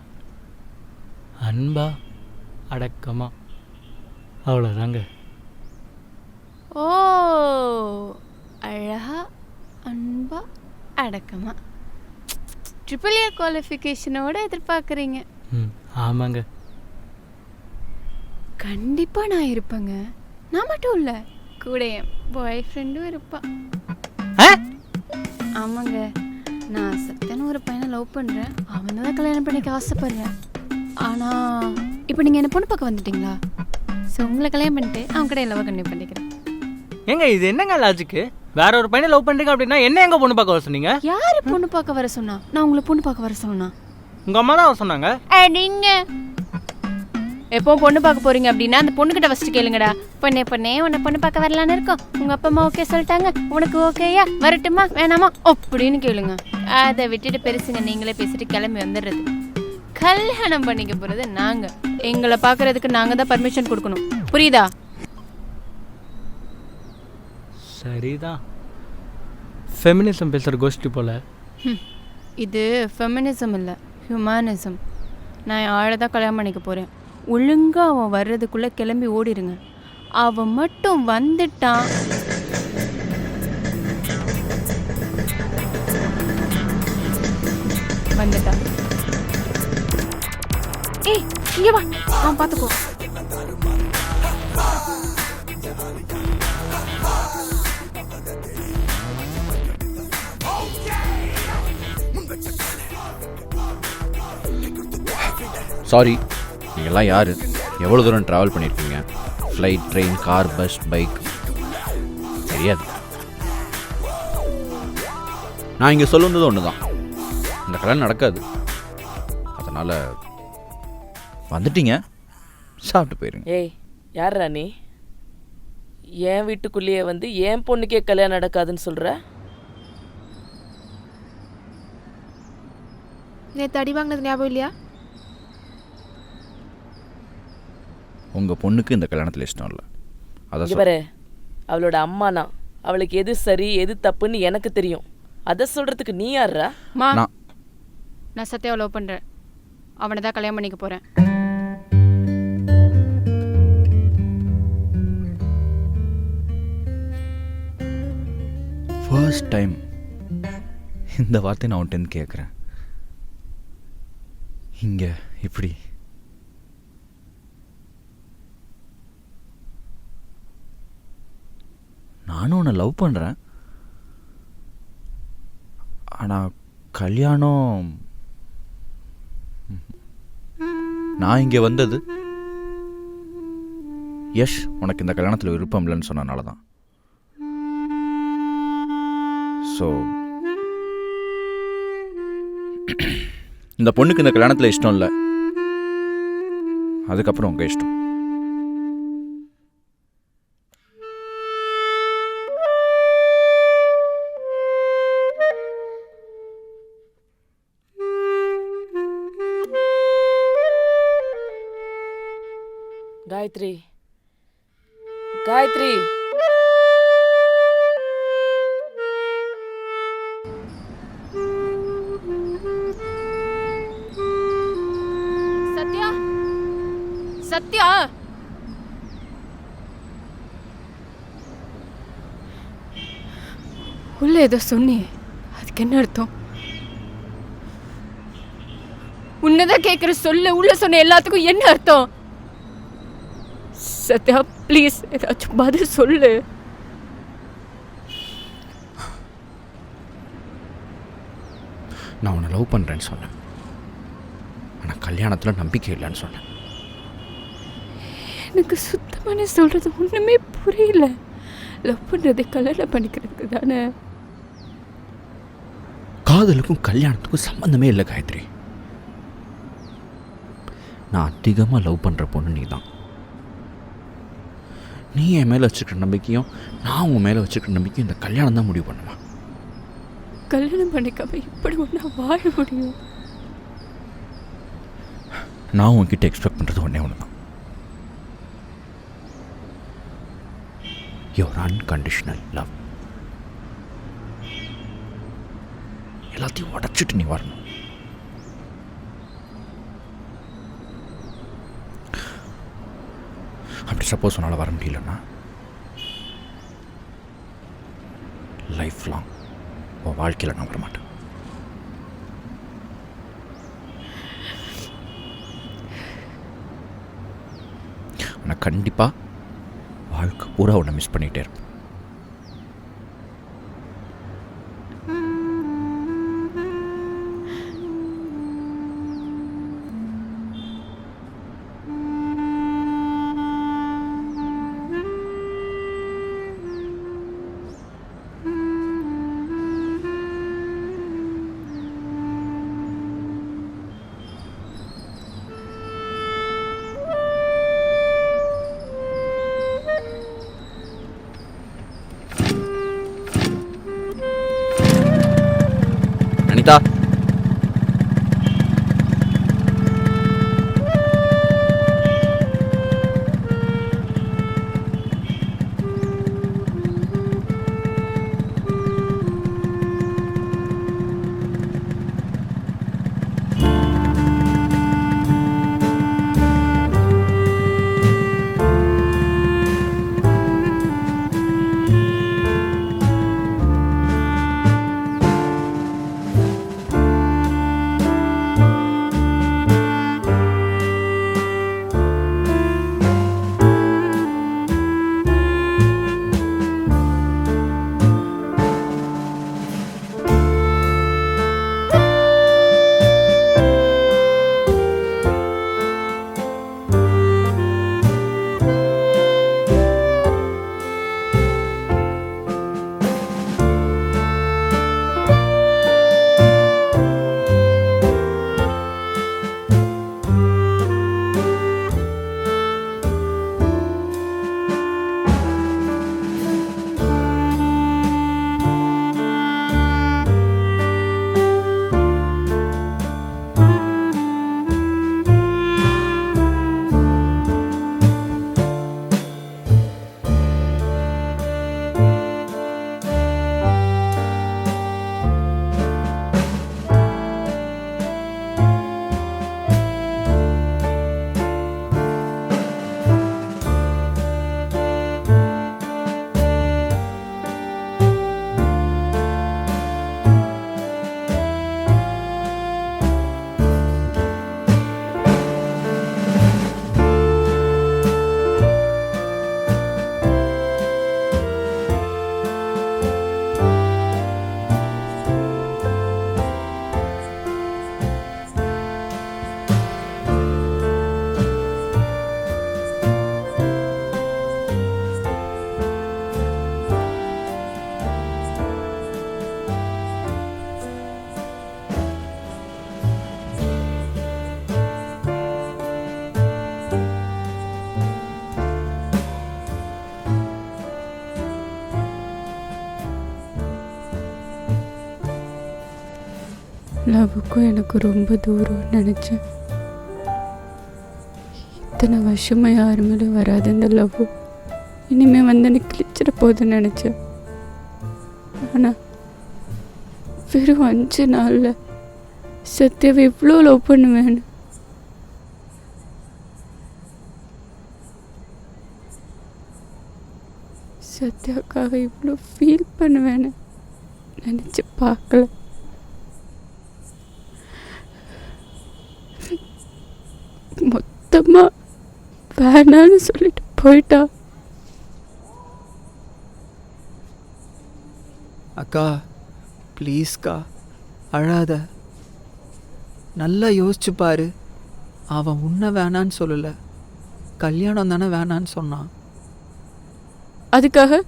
அன்பா, அடக்கமா, அவ்வளோதாங்க. ஓ, அழகா, அன்பா, அடக்கமா, ட்ரிபிள் ஏ குவாலிஃபிகேஷனோட எதிர்பார்க்குறீங்க. ஆமாங்க. கண்டிப்பாக நான் இருப்பேங்க. நான் மட்டும் இல்லை, கூட என் பாய் ஃப்ரெண்டும் இருப்பான். ஆமாங்க, நான் சத்தியான ஒரு பையனை லவ் பண்ணுறேன். அவனை தான் கல்யாணம் பண்ணிக்க ஆசைப்படுறேன். ஆனால் இப்போ நீங்கள் என்ன பொண்ணு பார்க்க வந்துட்டீங்களா? ஸோ உங்களை கல்யாணம் பண்ணிட்டு அவன் கூட லவ் கண்டிப்பாக பண்ணிக்கிறேன். ஏங்க இது என்னங்க லாஜிக்கு? வேற ஒரு பையனை லவ் பண்ணுறீங்க அப்படின்னா என்ன எங்க பொண்ணு பார்க்க வர சொன்னீங்க? யார் பொண்ணு பார்க்க வர சொன்னா? நான் உங்களை பொண்ணு பார்க்க வர சொன்னா? உங்கள் அம்மா தான் வர சொன்னாங்க. நீங்க எப்போ பொண்ணு பார்க்க போறீங்க அப்படின்னா அந்த பொண்ணுகிட்ட ஃபர்ஸ்ட் கேளுங்கடா. பொண்ணே உன்னை பொண்ணு பார்க்க வரலான்னு இருக்கோம், உங்க அப்பா அம்மா ஓகே சொல்லிட்டாங்க, உனக்கு ஓகேயா, வரட்டுமா வேணாமா அப்படின்னு கேளுங்க. அதை விட்டுட்டு பெருசுங்க நீங்களே பேசிட்டு கிளம்பி வந்துடுறது. கல்யாணம் பண்ணிக்க போறது நாங்க. எங்களை பார்க்கறதுக்கு நாங்க தான் பர்மிஷன் கொடுக்கணும். புரியுதா? சரிதான். ஃபெமினிசம் பேசுகிற கோஷ்டி போல. இது ஃபெமினிசம் இல்லை, ஹியூமனிசம். நான் ஆளை தான் கல்யாணம் பண்ணிக்க போகிறேன். ஒழுங்காக அவன் வர்றதுக்குள்ளே கிளம்பி ஓடிடுங்க. அவன் மட்டும் வந்துட்டான் வந்துட்டான். ஏய் இங்கே வா, அவன் பார்த்துக்கோ. சாரி, நீங்கள்லாம் யார்? எவ்வளோ தூரம் ட்ராவல் பண்ணியிருக்கீங்க? Flight, train, car, bus, bike, தெரியாது. நான் இங்கே சொல்ல வந்தது ஒன்று தான், இந்த கல்யாணம் நடக்காது. அதனால் வந்துட்டீங்க, சாப்பிட்டு போயிருங்க. ஏய் யாரா நீ? என் வீட்டுக்குள்ளேயே வந்து என் பொண்ணுக்கே கல்யாணம் நடக்காதுன்னு சொல்கிற? நேற்று அடி வாங்கினது ஞாபகம் இல்லையா? உங்கள் பொண்ணுக்கு இந்த கல்யாணத்தில் இஷ்டம் இல்லை. அதான் இவரே அவளோட அம்மானா, அவளுக்கு எது சரி எது தப்புன்னு எனக்கு தெரியும். அதை சொல்கிறதுக்கு நீ யாரா? நான் சத்யாவை லவ் பண்ணுறேன். அவனை தான் கல்யாணம் பண்ணிக்க போகிறேன். ஃபர்ஸ்ட் டைம் இந்த வார்த்தை நான் உன்ட்டு கேட்குறேன். இங்கே இப்படி நானும் உன்னை லவ் பண்ணுறேன். ஆனால் கல்யாணம் நான் இங்கே வந்தது யஷ் உனக்கு இந்த கல்யாணத்தில் விருப்பம் இல்லைன்னு சொன்னனால தான். ஸோ இந்த பொண்ணுக்கு இந்த கல்யாணத்தில் இஷ்டம் இல்லை, அதுக்கப்புறம் உங்கள் இஷ்டம். காயத்ரி காயத்ரி சத்யா சத்யா உள்ள ஏதோ சொன்னியே, அதுக்கு என்ன அர்த்தம்? உன்னதான் கேட்குற, சொல்ல. உள்ள சொன்ன எல்லாத்துக்கும் என்ன அர்த்தம்? சத்யா ப்ளீஸ் ஏதாச்சும் பதில் சொல்லு. நான் உன்னை லவ் பண்ணுறேன்னு சொன்னேன், ஆனால் கல்யாணத்தில் நம்பிக்கை இல்லைன்னு சொன்னேன். எனக்கு சுத்தமான சொல்றது ஒன்றுமே புரியல. லவ் பண்ணுறது கல்யாணம் பண்ணிக்கிறதுக்கு தானே. காதலுக்கும் கல்யாணத்துக்கும் சம்மந்தமே இல்லை காயத்ரி. நான் அதிகமாக லவ் பண்ணுற பொண்ணு நீ தான். நீ என் மேலே வச்சுக்கிற நம்பிக்கையும் நான் உன் மேலே வச்சுக்கிற நம்பிக்கையும் இந்த கல்யாணம் தான் முடிவு பண்ணுமா? கல்யாணம் பண்ணிக்காம இப்படி ஒன்றா வாழ முடியும்? நான் உன்கிட்ட எக்ஸ்பெக்ட் பண்ணுறது ஒன்றே ஒன்று தான், யுவர் அன்கண்டிஷனல் லவ். எல்லாத்தையும் உடச்சிட்டு நீ வரணும். அப்படி சப்போஸ் உன்னால் வர முடியலன்னா லைஃப் லாங் உன் வாழ்க்கையில் நான் வரமாட்டேன். ஆனால் கண்டிப்பாக வாழ்க்கை பூரா உன்னை மிஸ் பண்ணிகிட்டே இருப்பேன். அனிதா, லவ்வுக்கும் எனக்கு ரொம்ப தூரம் நினச்சேன். இத்தனை வருஷமா யாரு மேலும் வராது இந்த லவ். இனிமே வந்து எனக்கு கிழிச்சிட போகுதுன்னு நினச்சேன். ஆனால் வெறும் 5 நாளில் சத்யாவை இவ்வளோ லவ் பண்ணுவேன். சத்யாவுக்காக இவ்வளோ ஃபீல் பண்ணுவேன்னு நினச்சி பார்க்கல. மொத்தமாக வேணான்னு சொல்லிட்டு போயிட்டா. அக்கா ப்ளீஸ்க்கா அழாத. நல்லா யோசிச்சு பாரு. அவன் உன்னை வேணான்னு சொல்லலை, கல்யாணம் தானே வேணான்னு சொன்னான். அதுக்காக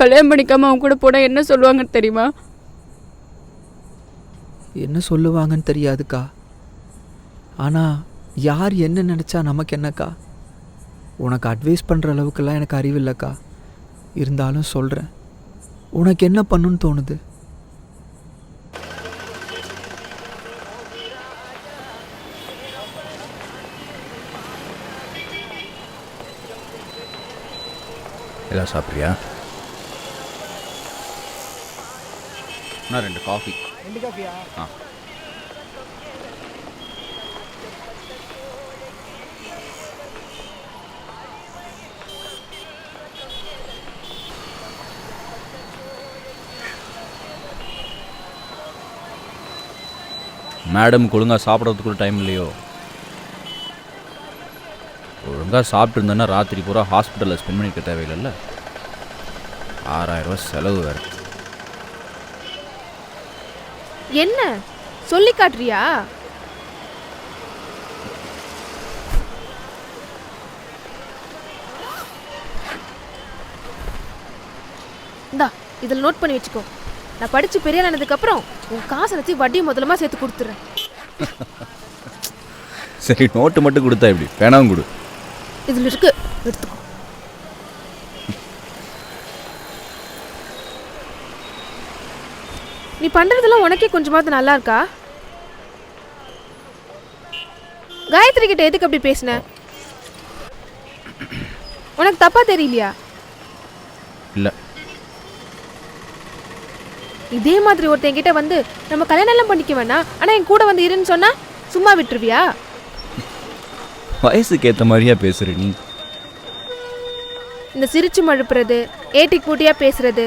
கல்யாணம் பண்ணிக்காம அவங்க கூட போனால் என்ன சொல்லுவாங்கன்னு தெரியுமா? என்ன சொல்லுவாங்கன்னு தெரியாதுக்கா. ஆனால் யார் என்ன நினச்சா நமக்கு என்னக்கா? உனக்கு அட்வைஸ் பண்ணுற அளவுக்கெல்லாம் எனக்கு அறிவில்லைக்கா. இருந்தாலும் சொல்கிறேன், உனக்கு என்ன பண்ணுன்னு தோணுது? எல்லாம் சாப்பிட்றியா? நான் 2 காஃபி. 2 காஃபியா? ஆ. மேடம் ஒழுங்காக சாப்பிட்றதுக்கு கூட டைம் இல்லையோ? ஒழுங்காக சாப்பிட்டுருந்தேன்னா ராத்திரி பூரா ஹாஸ்பிட்டலில் ஸ்பெண்ட் பண்ணிக்க தேவையில்லைல்ல. 6000 ரூபா செலவு வேறு. என்ன சொல்லி காட்டுறியா? இந்தா இதில் நோட் பண்ணி வச்சுக்கோ. நான் படித்து பெரிய ஆனதுக்கப்புறம் உன் காசை வச்சு வட்டி முதலமாக சேர்த்து கொடுத்துட்றேன். சரி, நோட்டு மட்டும் கொடுத்தா எப்படி? வேணாம் கொடு. இதில் இருக்கு, எடுத்துக்கோ. நீ பண்ணுறதெல்லாம் உனக்கே கொஞ்சமாவது நல்லா இருக்கா? காயத்ரி கிட்ட எதுக்கு அப்படி பேசின? உனக்கு தப்பா தெரியலையா? இல்லை. இதே மாதிரி ஒருத்தன் கிட்ட வந்து நம்ம கல்யாணம் எல்லாம் பண்ணிக்க வேணாம், ஆனால் என் கூட வந்து இருன்னு சொன்னா சும்மா விட்டுருவியா? வயசுக்கு ஏற்ற மாதிரியா பேசுகிற நீ? இந்த சிரிச்சு மழுப்புறது, ஏட்டி கூட்டியா பேசுறது,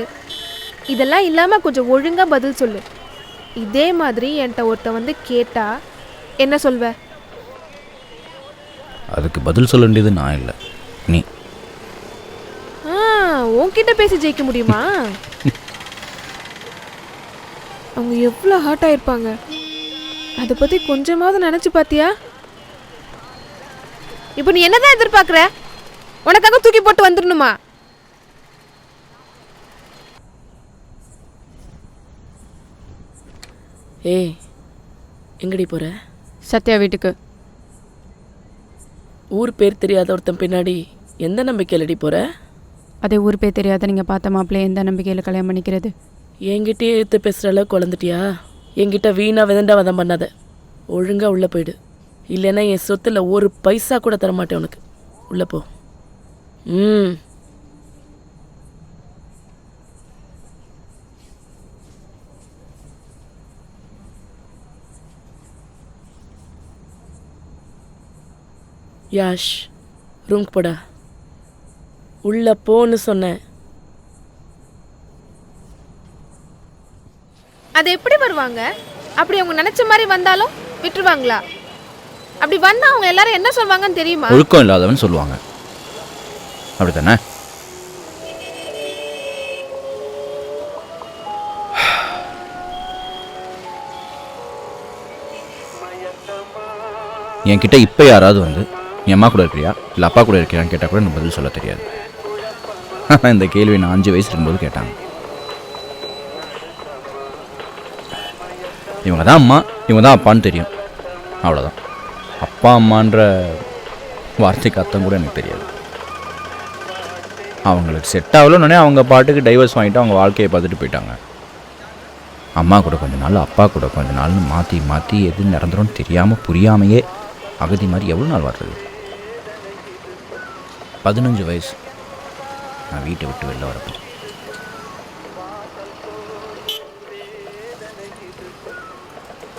இதெல்லாம் இல்லாமல் கொஞ்சம் ஒழுங்காக பதில் சொல்லு. இதே மாதிரி என்கிட்ட ஒருத்தன் வந்து கேட்டா என்ன சொல்வ? அதுக்கு பதில் சொல்ல வேண்டியது நான் இல்லை, நீ. உன்கிட்ட பேசி ஜெயிக்க முடியுமா? அவங்க எவ்வளோ ஹார்ட் ஆயிருப்பாங்க, அதை பற்றி கொஞ்சமாவது நினச்சி பார்த்தியா? இப்போ நீ என்னதான் எதிர்பார்க்குற? உனக்காக தூக்கி போட்டு வந்துடணுமா? ஏய், எங்கடி போற? சத்யா வீட்டுக்கு. ஊர் பேர் தெரியாத ஒருத்தன் பின்னாடி எந்த நம்பிக்கையிலடி போற? அதே ஊர் பேர் தெரியாத நீங்கள் பார்த்த மாப்பிள்ளைய எந்த நம்பிக்கையில் கல்யாணம் பண்ணிக்கிறது? என்கிட்டயே எடுத்து பேசுகிற அளவுக்கு குழந்துட்டியா? என்கிட்ட வீணா விதண்டா வதம் பண்ணாத. ஒழுங்கா உள்ளே போயிடு, இல்லைன்னா என் சொத்துல 1 பைசா கூட தரமாட்டேன் உனக்கு. உள்ளே போ. யாஷ், ரூம்க்கு போடா. உள்ள போன்னு சொன்னேன். அது எப்படி வருவாங்க? அப்படி அவங்க நினைச்ச மாதிரி வந்தாலும் விட்டுருவாங்களா? அப்படி வந்தா அவங்க எல்லாரும் என்ன சொல்வாங்கன்னு தெரியுமா? ஒழுக்கம் இல்லாதவன் சொல்லுவாங்க, அப்படித்தானே? என்கிட்ட இப்போ யாராவது வந்து நீ அம்மா கூட இருக்கிறியா இல்லை அப்பா கூட இருக்கிறியான்னு கேட்டால் கூட எனக்கு பதில் சொல்ல தெரியாது. இந்த கேள்வி நான் 5 வயசு இருக்கும்போது கேட்டாங்க. இவங்க தான் அம்மா, இவங்க தான் அப்பான்னு தெரியும், அவ்வளோதான். அப்பா அம்மான்ற வார்த்தைக்கு அர்த்தம் கூட எனக்கு தெரியாது. அவங்களுக்கு செட் ஆகலன்னே அவங்க பாட்டுக்கு டைவர்ஸ் வாங்கிட்டு அவங்க வாழ்க்கையை பார்த்துட்டு போயிட்டாங்க. அம்மா கூட கொஞ்ச நாள், அப்பா கூட கொஞ்ச நாள்னு மாற்றி மாற்றி எது நடந்துடும் தெரியாமல் புரியாமையே அகதி மாதிரி எவ்வளோ நாள் வர்றது? 15 வயசு நான் வீட்டை விட்டு வெளில வரப்போ.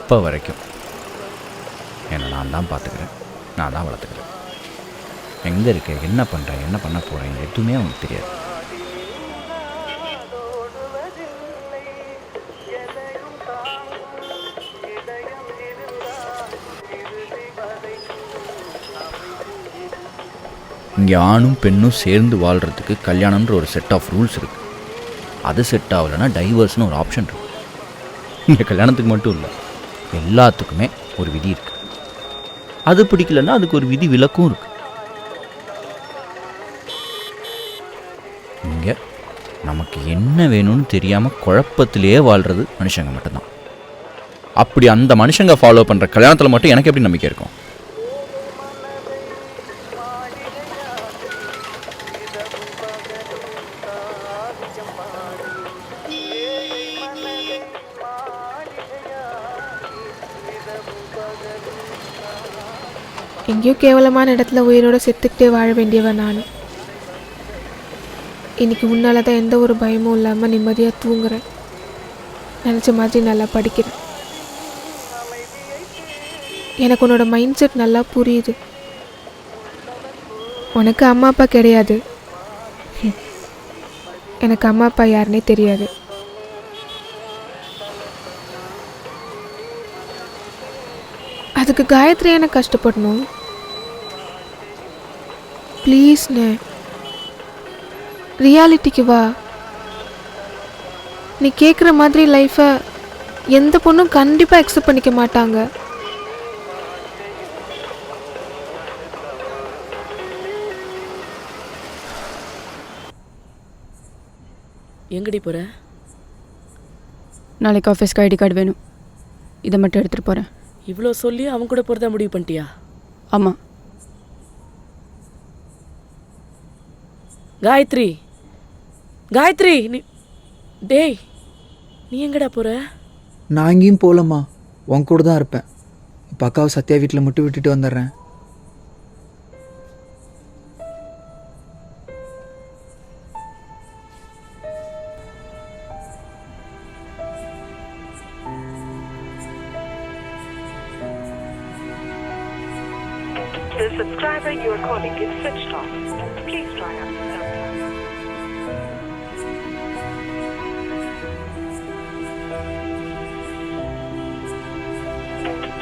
இப்போ வரைக்கும் என்னை நான் தான் பார்த்துக்கிறேன், நான் தான் வளர்த்துக்கிறேன். எங்கே இருக்க, என்ன பண்ணுறேன், என்ன பண்ண போகிறேன் எதுவுமே அவனுக்கு தெரியாது. இங்கே ஆணும் பெண்ணும் சேர்ந்து வாழ்கிறதுக்கு கல்யாணம்ன்ற ஒரு செட் ஆஃப் ரூல்ஸ் இருக்குது. அது செட் ஆகலைன்னா டைவர்ஸ்னு ஒரு ஆப்ஷன் இருக்குது. இங்கே கல்யாணத்துக்கு மட்டும் இல்லை, எல்லாத்துக்குமே ஒரு விதி இருக்குது. அது பிடிக்கலன்னா அதுக்கு ஒரு விதி விலக்கும் இருக்குது. இங்கே நமக்கு என்ன வேணும்னு தெரியாமல் குழப்பத்திலேயே வாழ்கிறது மனுஷங்க மட்டும்தான். அப்படி அந்த மனுஷங்க ஃபாலோ பண்ணுற கல்யாணத்தில் மட்டும் எனக்கு எப்படி நம்பிக்கை இருக்கும்? எங்கேயோ கேவலமான இடத்துல உயிரோட செத்துக்கிட்டே வாழ வேண்டியவன் நான். இன்னைக்கு உன்னால தான் எந்த ஒரு பயமும் இல்லாமல் நிம்மதியாக தூங்குறேன். நினச்ச மாதிரி நல்லா படிக்கிறேன். எனக்கு உன்னோட மைண்ட் செட் நல்லா புரியுது. உனக்கு அம்மா அப்பா கிடையாது, எனக்கு அம்மா அப்பா யாருன்னே தெரியாது. அதுக்கு காயத்ரி எனக்கு கஷ்டப்படணும்? ப்ளீஸ்ண்ணே, ரியாலிட்டிக்கு வா. நீ கேட்குற மாதிரி லைஃப்பை எந்த பொண்ணும் கண்டிப்பாக அக்செப்ட் பண்ணிக்க மாட்டாங்க. எங்கடி போகிற? நாளைக்கு ஆஃபீஸ்க்கு ஐடி கார்டு வேணும், இதை மட்டும் எடுத்துகிட்டு போகிறேன். இவ்வளோ சொல்லி அவன் கூட போகிறதா முடிவு பண்ணிட்டியா? ஆமாம். காயத்ரி, காயத்ரி, நீ டேய், நீ எங்கடா போகிற? நான் எங்கேயும் போகலம்மா, உன் கூட தான் இருப்பேன். இப்போ அக்காவை சத்யா வீட்டில் மட்டும் விட்டுட்டு வந்துடுறேன். The subscriber you are calling is switched off. Please try after some time.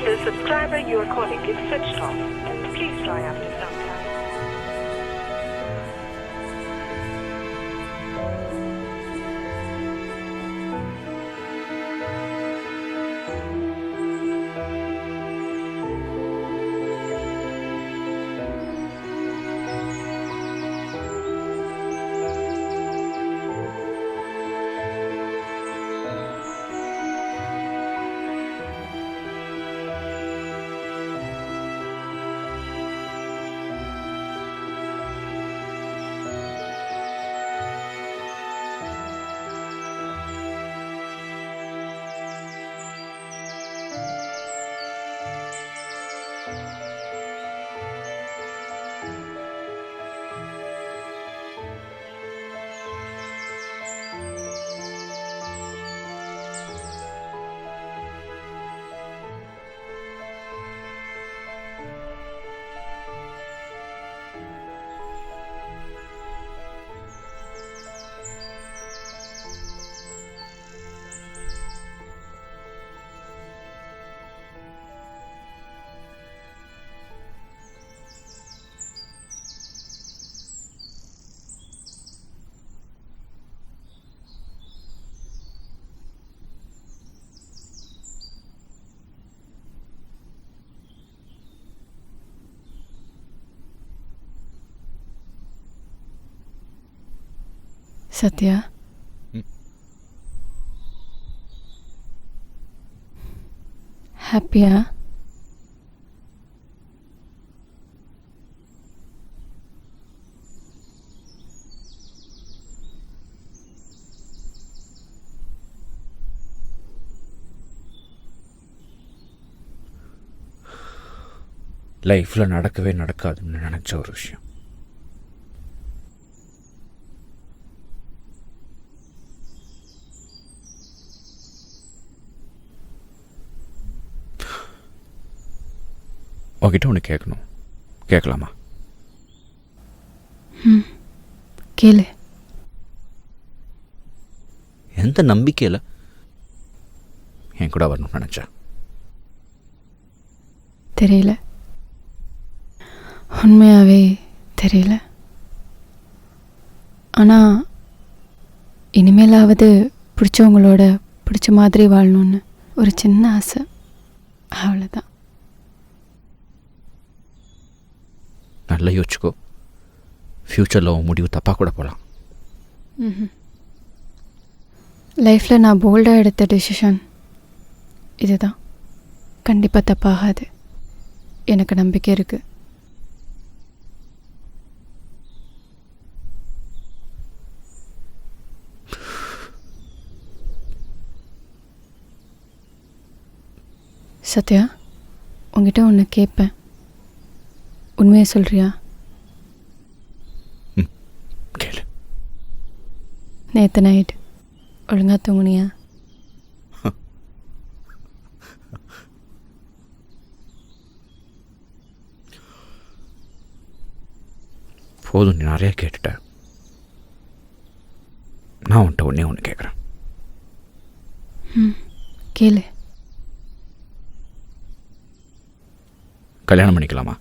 The subscriber you are calling is switched off. Please try after some time. Sathya, ஹாப்பியா? லைஃப்பில் நடக்கவே நடக்காதுன்னு நினச்ச ஒரு விஷயம் உங்ககிட்ட ஒன்று கேட்கணும், கேட்கலாமா? ம் கேளு. எந்த நம்பிக்கையில் என் கூட வரணும்னு நினச்சா? தெரியல, உண்மையாகவே தெரியல. ஆனால் இனிமேலாவது பிடிச்சவங்களோட பிடிச்ச மாதிரி வாழணும்னு ஒரு சின்ன ஆசை, அவ்வளோதான். நல்லா யோசிச்சுக்கோ, ஃப்யூச்சரில் உன் முடிவு தப்பாக கூட போகலாம். லைஃப்பில் நான் போல்டாக எடுத்த டெசிஷன் இதுதான். கண்டிப்பாக தப்பாகாது, எனக்கு நம்பிக்கை இருக்குது. சத்யா, உங்ககிட்ட ஒன்று கேட்பேன், உண்மையை சொல்கிறியா? கேளு. நேற்று நைட் ஒழுங்காக தூங்குனியா? போதும், நீ நிறைய கேட்டுட்ட. நான் உன்ட்ட ஒன்று கேட்குறேன். கேளு. கல்யாணம் பண்ணிக்கலாமா?